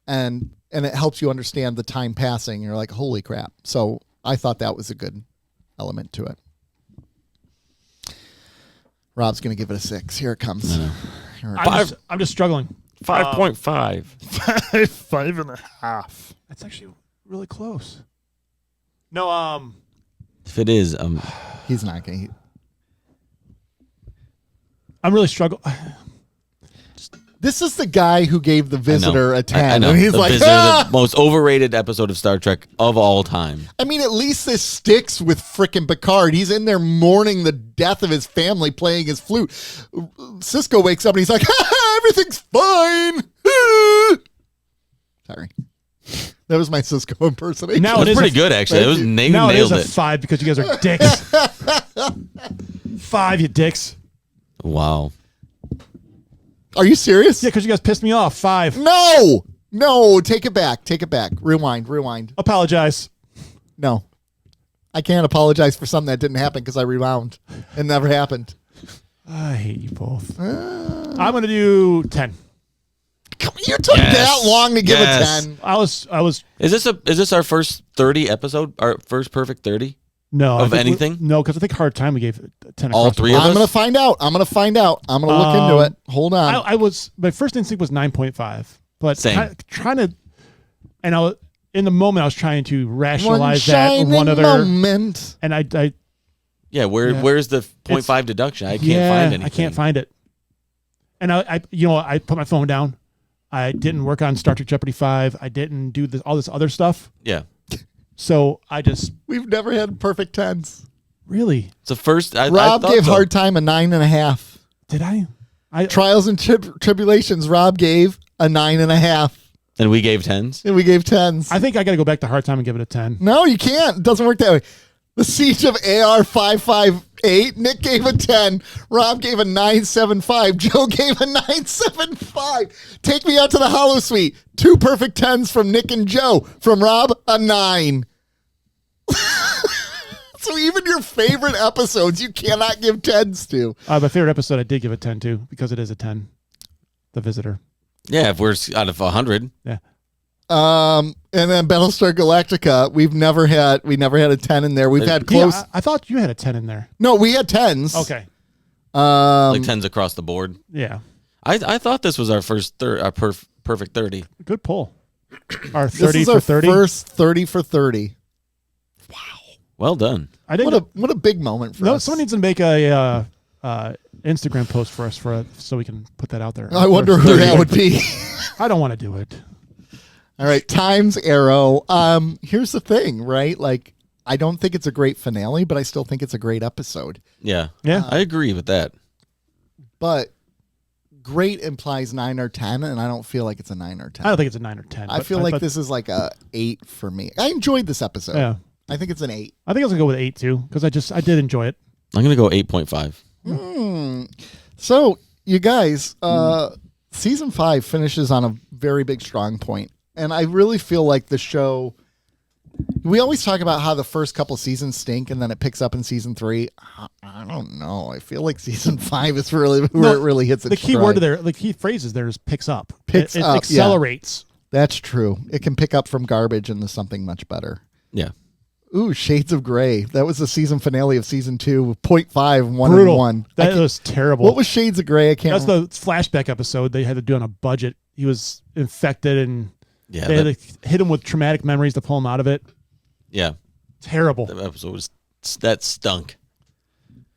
And it helps you understand the time passing. You're like, holy crap. So I thought that was a good element to it. Rob's going to give it a 6. Here it comes. I'm just struggling. 5.5. 5.5. That's actually really close. No, If it is, he's not going to. I'm really struggling. This is the guy who gave The Visitor a 10. I know. And he's The like, Visitor, the most overrated episode of Star Trek of all time. I mean, at least this sticks with frickin' Picard. He's in there mourning the death of his family, playing his flute. Cisco wakes up and he's like, everything's fine. Sorry. That was my Cisco impersonation. Now It was pretty good, actually. It was now it is nailed a 5 because you guys are dicks. 5, you dicks. Wow. Are you serious? Yeah, because you guys pissed me off. 5. No, take it back. Rewind. Apologize. No. I can't apologize for something that didn't happen because I rewound. It never happened. I hate you both. I'm going to do 10. You took that long to give a 10. I was. Is this our first 30 episode? Our first perfect 30? No. Of anything? No, because I think Hard Time we gave 10. All three of us? I'm going to find out. I'm going to look into it. Hold on. I was, my first instinct was 9.5, but Same. trying to, and I was, in the moment I was trying to rationalize one that one other moment. And where's the 0.5 deduction? I can't find anything. I can't find it. And I put my phone down. I didn't work on Star Trek Jeopardy 5. I didn't do all this other stuff. Yeah. So we've never had perfect 10s. Really? It's the first. Rob gave Hard Time a 9.5. Did I? Trials and Tribulations, Rob gave a 9.5. And we gave 10s? And we gave 10s. I think I got to go back to Hard Time and give it a 10. No, you can't. It doesn't work that way. The Siege of AR 558, Nick gave a 10. Rob gave a 9.75. Joe gave a 9.75. Take Me Out to the Hollow Suite. 2 perfect 10s from Nick and Joe. From Rob, a 9. So even your favorite episodes, you cannot give 10s to. My favorite episode, I did give a 10 to because it is a 10. The Visitor. Yeah, if we're out of 100. Yeah. And then Battlestar Galactica, we never had a 10 in there. We've had close. Yeah, I thought you had a 10 in there. No, we had 10s. Okay. Like 10s across the board. Yeah. I thought this was our first perfect 30. Good pull. Our 30 this is for our 30. First 30 for 30. Wow. Well done. I didn't. What a big moment for us. Someone needs to make a Instagram post for us so we can put that out there. I wonder who that would be. I don't want to do it. All right, Time's Arrow. Here's the thing, right? Like, I don't think it's a great finale, but I still think it's a great episode. Yeah. Yeah. I agree with that. But great implies 9 or 10, and I don't feel like it's a 9 or 10. I don't think it's a 9 or 10. I feel like this is like a 8 for me. I enjoyed this episode. Yeah. I think it's an 8. I think I was going to go with 8 too because I did enjoy it. I'm going to go 8.5. So, you guys, season 5 finishes on a very big strong point. And I really feel like the show, we always talk about how the first couple seasons stink and then it picks up in season 3. I don't know. I feel like season 5 is really where it really hits its The key stride. word there, the key phrase is there is picks up. Picks it up, accelerates. Yeah. That's true. It can pick up from garbage into something much better. Yeah. Ooh, Shades of Grey. That was the season finale of season 2, 0.5, 1 Brutal. and 1. That was terrible. What was Shades of Grey? I can't That's the flashback episode they had to do on a budget. He was infected and they had to hit him with traumatic memories to pull him out of it. Yeah. Terrible. That episode that stunk.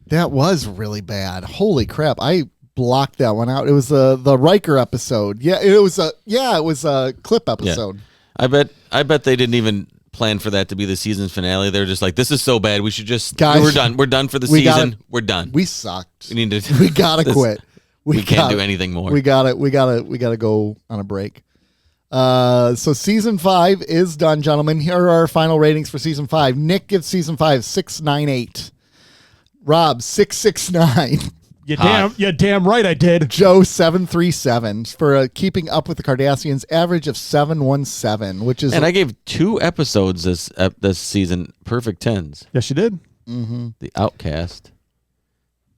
That was really bad. Holy crap. I blocked that one out. It was the Riker episode. Yeah, it was a clip episode. Yeah. I bet they didn't even planned for that to be the season finale. They're just like, this is so bad. We should just Guys, we're done. We're done for the season. We're done. We sucked. We need to. We gotta quit. We can't do anything more. We gotta go on a break. So season 5 is done, gentlemen. Here are our final ratings for season 5. Nick gives season 5 698. Rob 669. You're damn right I did. Joe 737 for Keeping Up with the Cardassians, average of 717, which is. And I gave 2 episodes this season perfect 10s. Yes, you did. Mm-hmm. The Outcast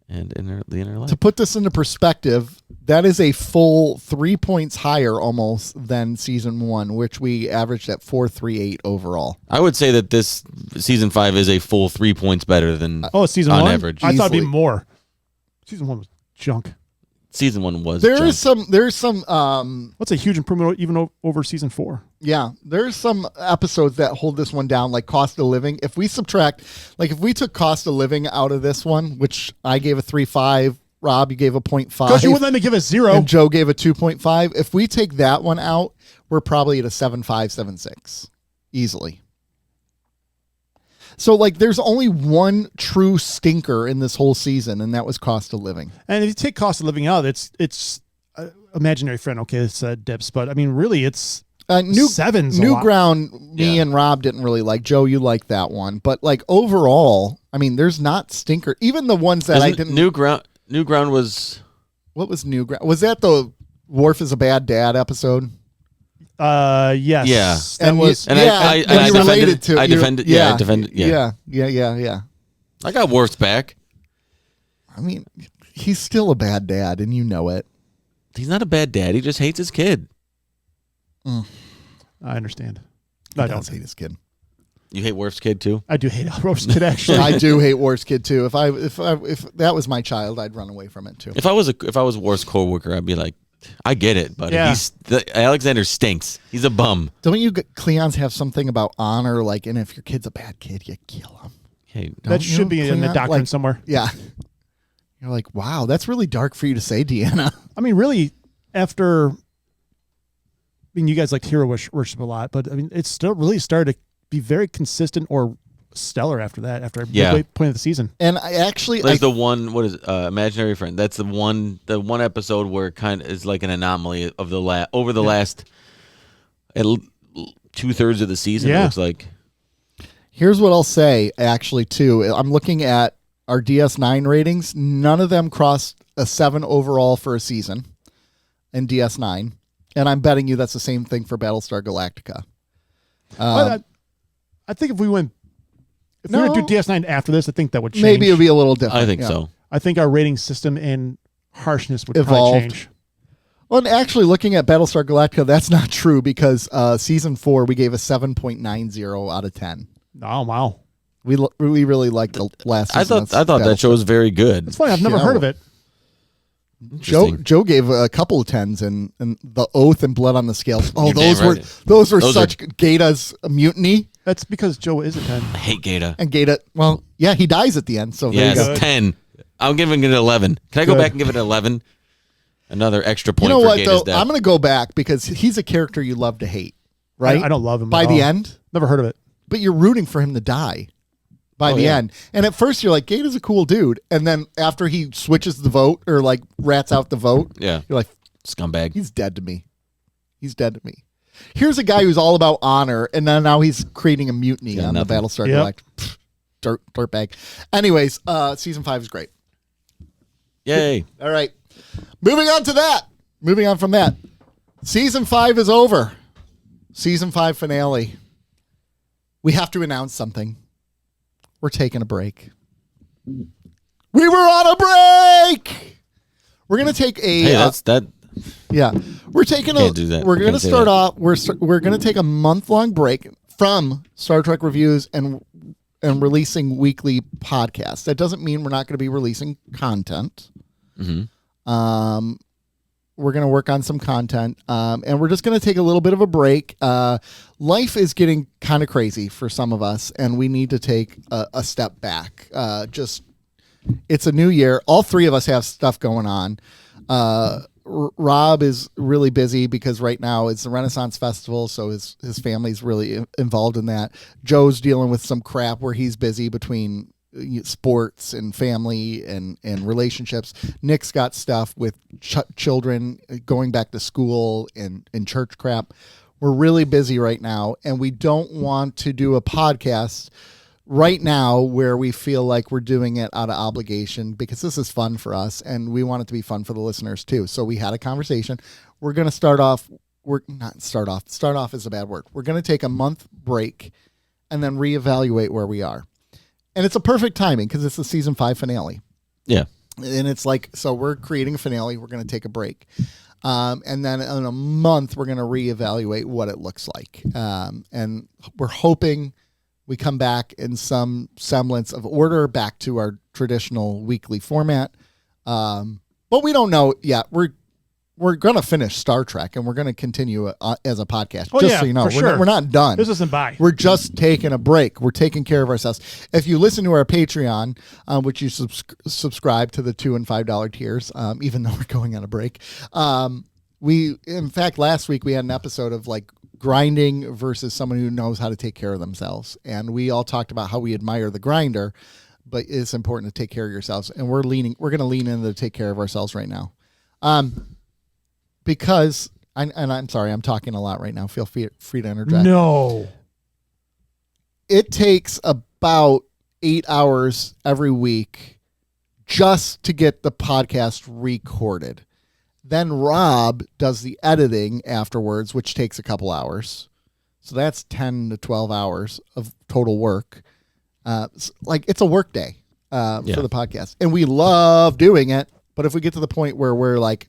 and the Inner Light. To put this into perspective, that is a full 3 points higher almost than season 1, which we averaged at 438 overall. I would say that this season 5 is a full 3 points better than season on 1? average. I thought it'd be more. Season 1 was junk. Season 1 was There's junk. some What's a huge improvement even over season 4? Yeah, there's some episodes that hold this one down, like cost of living. If we subtract, like if we took cost of living out of this one, which I gave a 3.5, Rob, you gave a 0.5. Because you wouldn't let me give a 0. And Joe gave a 2.5. If we take that one out, we're probably at a 7.5, 7.6. Easily. So, like, there's only one true stinker in this whole season, and that was cost of living. And if you take cost of living out, it's imaginary friend. Okay, it's dips, but I mean, really, it's sevens. New Ground. Me and Rob didn't really like. Joe, you liked that one, but like overall, I mean, there's not stinker. Even the ones that I didn't. New Ground was. What was New Ground? Was that the Worf is a bad dad episode? Yes. Yeah. That was. And I related to. I defended. Yeah, I defended. Yeah. Yeah. I got Worf's back. I mean, he's still a bad dad, and you know it. He's not a bad dad. He just hates his kid. I understand. I don't hate his kid. You hate Worf's kid too? I do hate Worf's kid. Actually, I do hate Worf's kid too. If that was my child, I'd run away from it too. If I was Worf's coworker, I'd be like, I get it, but Alexander stinks. He's a bum. Don't you Cleons have something about honor? Like, and if your kid's a bad kid, you kill him. Hey, that should be in the doctrine somewhere. Yeah. You're like, wow, that's really dark for you to say, Deanna. I mean, really, after. I mean, you guys like hero worship a lot, but I mean, it's still really started to be very consistent or stellar after that. After midway point of the season, and I actually there's the one. What is it? Imaginary Friend? That's the one episode where it kind of is like an anomaly of the last 2/3 of the season. It looks like. Here's what I'll say. Actually, too, I'm looking at our DS9 ratings. None of them crossed a 7 overall for a season in DS9. And I'm betting you that's the same thing for Battlestar Galactica. I think if we went to DS9 after this, I think that would change. Maybe it would be a little different. I think so. I think our rating system and harshness would Evolved. probably change. Well, and actually looking at Battlestar Galactica, that's not true because season 4, we gave a 7.90 out of 10. Oh, wow. We really liked the last season. I thought that show was very good. It's funny. I've never heard of it. Joe gave a couple of 10s and The Oath and Blood on the Scales. Oh, those were such Gata's mutiny. That's because Joe is a 10. I hate Gata. And Gata, well, yeah, he dies at the end. So there you go. 10. I'm giving it an 11. Can I go back and give it an 11? Another extra point. You know for what, Gata's though? death. I'm going to go back because he's a character you love to hate, right? I don't love him by at the all. end. Never heard of it. But you're rooting for him to die by the end. And at first you're like, Gata's a cool dude. And then after he switches the vote or like rats out the vote, you're like, scumbag. He's dead to me. He's dead to me. Here's a guy who's all about honor, and then now he's creating a mutiny on the Battlestar Galactica. Dirtbag. Anyways, season 5 is great. Yay. All right. Moving on from that. Season 5 is over. Season 5 finale. We have to announce something. We're taking a break. We were on a break. We're going to take a... Hey, that's that... Yeah. We're taking Can't do that. We're going to start that. off... We're going to take a month-long break from Star Trek reviews and releasing weekly podcasts. That doesn't mean we're not going to be releasing content. Mm-hmm. We're going to work on some content, and we're just going to take a little bit of a break. Life is getting kind of crazy for some of us, and we need to take a step back. It's a new year. All three of us have stuff going on. Rob is really busy because right now it's the Renaissance Festival, so his family's really involved in that. Joe's dealing with some crap where he's busy between sports and family and relationships. Nick's got stuff with children going back to school and church crap. We're really busy right now, and we don't want to do a podcast right now where we feel like we're doing it out of obligation, because this is fun for us and we want it to be fun for the listeners too. So we had a conversation. We're going to start off is a bad word. We're going to take a month break and then reevaluate where we are. And it's a perfect timing because it's the season 5 finale. Yeah. And it's like, so we're creating a finale. We're going to take a break. And then in a month, we're going to reevaluate what it looks like. And we're hoping we come back in some semblance of order back to our traditional weekly format. But we don't know yet. We're going to finish Star Trek and we're going to continue as a podcast. So you know, we're not done. This isn't bye. We're just taking a break. We're taking care of ourselves. If you listen to our Patreon, which you subscribe to the $2 and $5 tiers, even though we're going on a break, in fact, last week we had an episode of like grinding versus someone who knows how to take care of themselves. And we all talked about how we admire the grinder, but it's important to take care of yourselves. And we're going to lean into the take care of ourselves right now. Because, I'm sorry, I'm talking a lot right now. Feel free to interject. No. It takes about 8 hours every week just to get the podcast recorded. Then Rob does the editing afterwards, which takes a couple hours. So that's 10 to 12 hours of total work. It's a work day for the podcast. And we love doing it. But if we get to the point where we're like,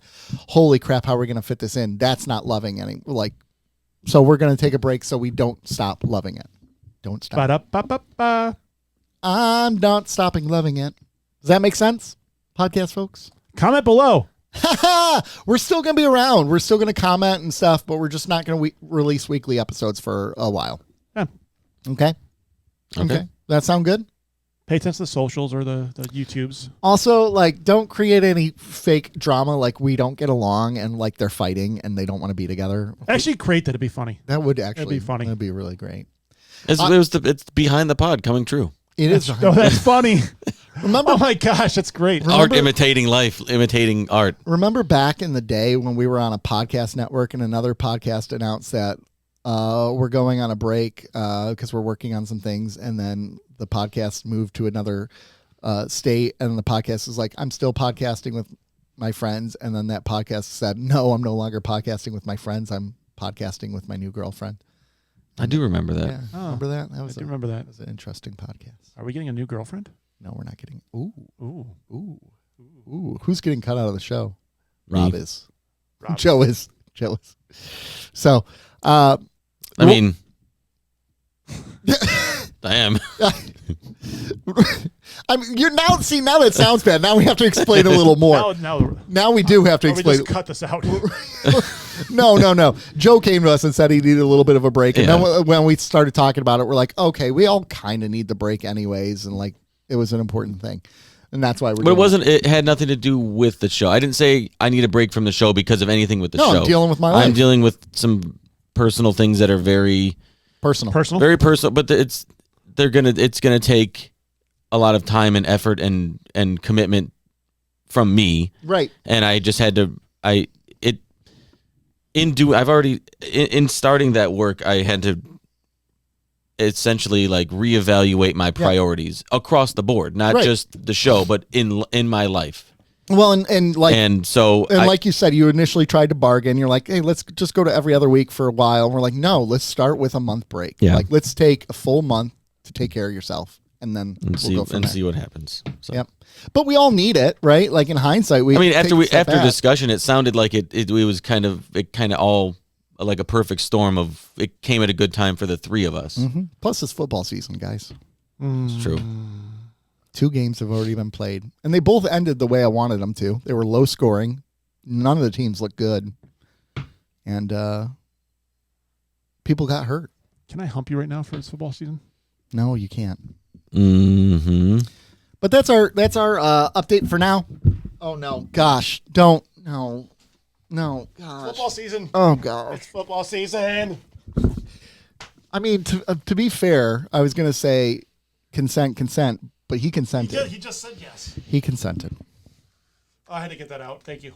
holy crap, how are we going to fit this in? That's not loving any. So we're going to take a break so we don't stop loving it. Don't stop. Ba-da-ba-ba-ba. I'm not stopping loving it. Does that make sense, podcast folks? Comment below. We're still going to be around. We're still going to comment and stuff, but we're just not going to release weekly episodes for a while. Yeah. Okay. That sound good? Pay attention to the socials or the YouTubes. Also, don't create any fake drama like we don't get along and like they're fighting and they don't want to be together. Actually, create that. It'd be funny. That would actually be funny. That'd be really great. It's behind the pod coming true. It is. Oh, that's funny. Remember? Oh my gosh, that's great. Art imitating life, imitating art. Remember back in the day when we were on a podcast network and another podcast announced that we're going on a break because we're working on some things, and then the podcast moved to another state, and the podcast is like, I'm still podcasting with my friends, and then that podcast said, no, I'm no longer podcasting with my friends. I'm podcasting with my new girlfriend. I do remember that. Yeah, remember that? I do remember that. That was an interesting podcast. Are we getting a new girlfriend? No, we're not getting. Ooh. Who's getting cut out of the show? Me. Rob is. Joe is. So, I mean, I am. I mean, now that sounds bad. Now we have to explain a little more. Now we do have to explain. We just cut this out. No. Joe came to us and said he needed a little bit of a break. And then when we started talking about it, we're like, okay, we all kind of need the break anyways. And it was an important thing. And that's why we're doing it had nothing to do with the show. I didn't say I need a break from the show because of anything with the show. I'm dealing with my life. I'm dealing with some personal things that are very personal, very personal, but it's gonna take a lot of time and effort and commitment from me. Right. And I just had to, in starting that work, I had to essentially reevaluate my priorities across the board, not just the show, but in my life. Well, and like you said, you initially tried to bargain. You're like, hey, let's just go to every other week for a while. And we're like, no, let's start with a month break. Yeah. Let's take a full month to take care of yourself. And then we'll go from there. See what happens. So. Yep. But we all need it, right? In hindsight, after discussion, it sounded like it was kind of all like a perfect storm of it came at a good time for the three of us. Mm-hmm. Plus, it's football season, guys. It's true. 2 games have already been played, and they both ended the way I wanted them to. They were low scoring. None of the teams looked good, and people got hurt. Can I hump you right now for this football season? No, you can't. Mm-hmm. But that's our update for now. Oh no, gosh, don't no. No, gosh. Football season. Oh, gosh. It's football season. I mean, to be fair, I was going to say consent, but he consented. He just said yes. He consented. Oh, I had to get that out. Thank you.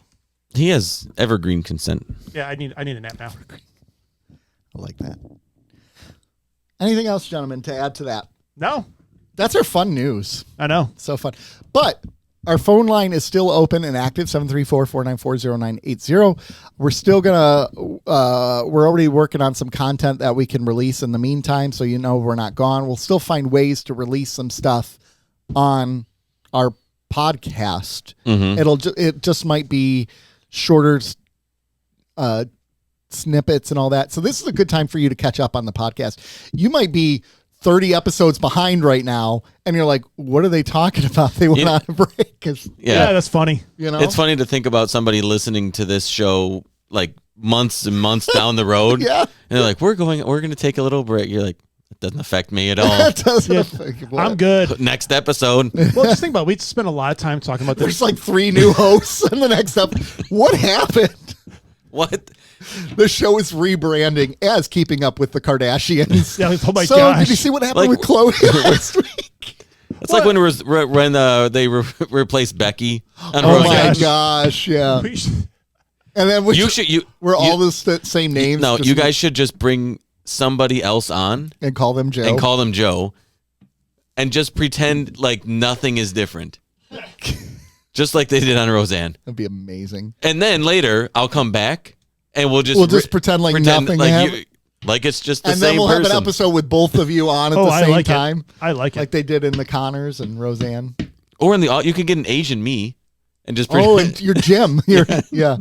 He has evergreen consent. Yeah, I need a nap now. I like that. Anything else, gentlemen, to add to that? No. That's our fun news. I know. So fun. But our phone line is still open and active, 734-494-0980. We're still going to, we're already working on some content that we can release in the meantime, so you know we're not gone. We'll still find ways to release some stuff on our podcast. Mm-hmm. It just might be shorter snippets and all that. So this is a good time for you to catch up on the podcast. You might be 30 episodes behind right now, and you're like, what are they talking about? They went on a break. Yeah, that's funny. You know, it's funny to think about somebody listening to this show like months and months down the road. Yeah. And they're like, we're going to take a little break. You're like, it doesn't affect me at all. That doesn't affect what? I'm good. Next episode. Well, just think about it. We spent a lot of time talking about this. There's like 3 new hosts in the next episode. What happened? What? The show is rebranding as Keeping Up with the Kardashians. Yeah, oh my so gosh. did you see what happened Like- with Chloe last week? It's like when they replaced Becky on Oh Roseanne. my gosh, yeah. We should- And then we're all the same names. No, just- you guys should just bring somebody else on and call them Joe. and call them Joe, and just pretend like nothing is different, just like they did on Roseanne. That'd be amazing. And then later, I'll come back and we'll just pretend like nothing happened. like it's just the And same then we'll person. have an episode with both of you on at Oh, the I same like it. time. I like it. Like they did in the Connors and Roseanne. Or in the you could get an Asian me and just Oh, pretend. and your Jim. Yeah.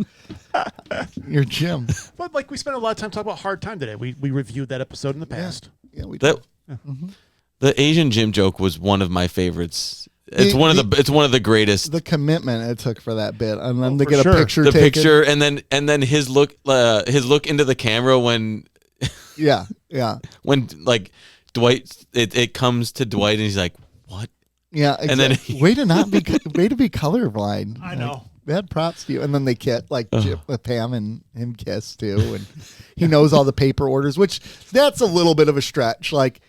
Your Jim. But like we spent a lot of time talking about Hard Time today. We reviewed that episode in the past. Yeah, we did. that the Asian Jim joke was one of my favorites. It's one of the greatest. The commitment it took for that bit, and then to for get sure. a picture The taken. picture and then his look into the camera when Yeah. like Dwight it comes to Dwight and he's like, what? Yeah, And then exactly. way to be colorblind. I know. Mad props to you. And then they Pam and him kiss too, and he knows all the paper orders, which that's a little bit of a stretch. Like,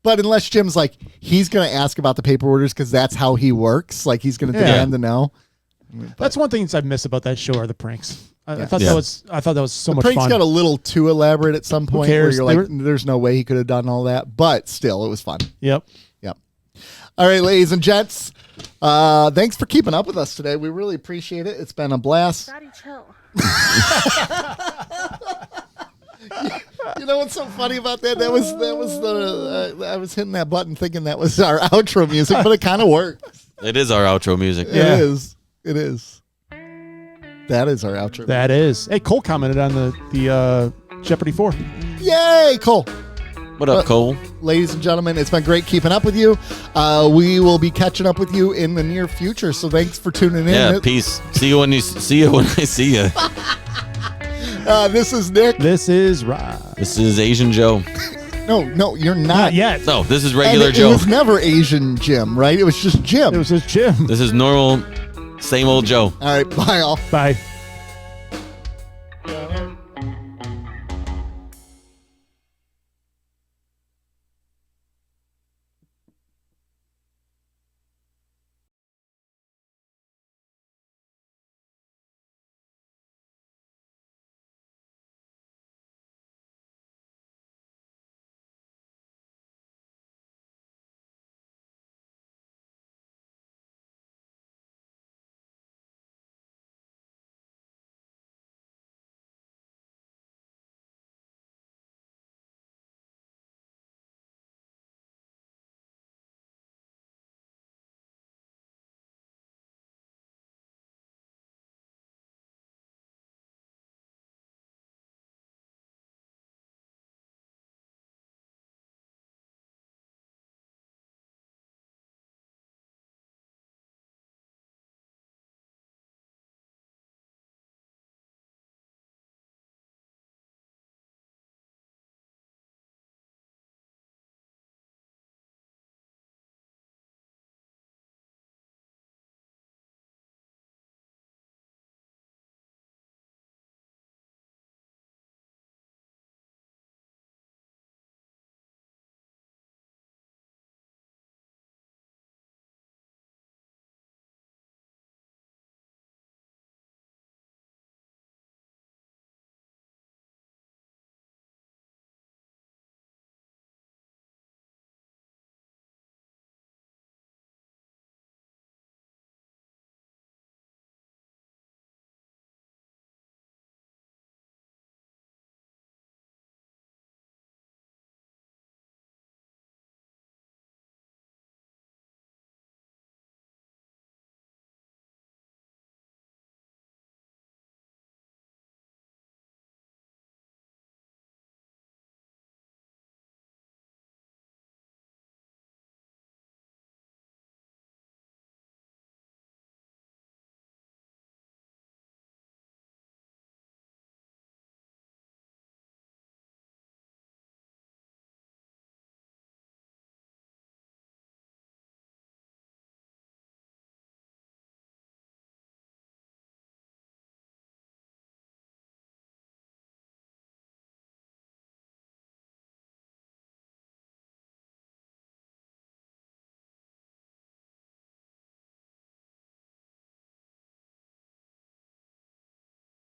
but unless Jim's like he's going to ask about the paper orders because that's how he works. Like he's going to demand to know. That's one thing I miss about that show are the pranks. I thought Yeah. that was so The much pranks fun. got a little too elaborate at some point where cares? you're like, there's no way he could have done all that. But still, it was fun. Yep. All right, ladies and gents, thanks for keeping up with us today. We really appreciate it. It's been a blast. Daddy, chill. You know what's so funny about that? That was the I was hitting that button thinking that was our outro music, but it kind of works. It is our outro music. Yeah. It is. It is. That is our outro. That is. Hey, Cole commented on the Jeopardy 4. Yay, Cole. What up, Cole? Ladies and gentlemen, it's been great keeping up with you. We will be catching up with you in the near future. So thanks for tuning in. Yeah, peace. See you when I see you. This is Nick. This is Rob. This is Asian Joe. No, you're not. Not yet. No, this is And regular it Joe. was never Asian Jim, right? It was just Jim. It was just Jim. This is normal, same old Joe. All right, bye all. Bye.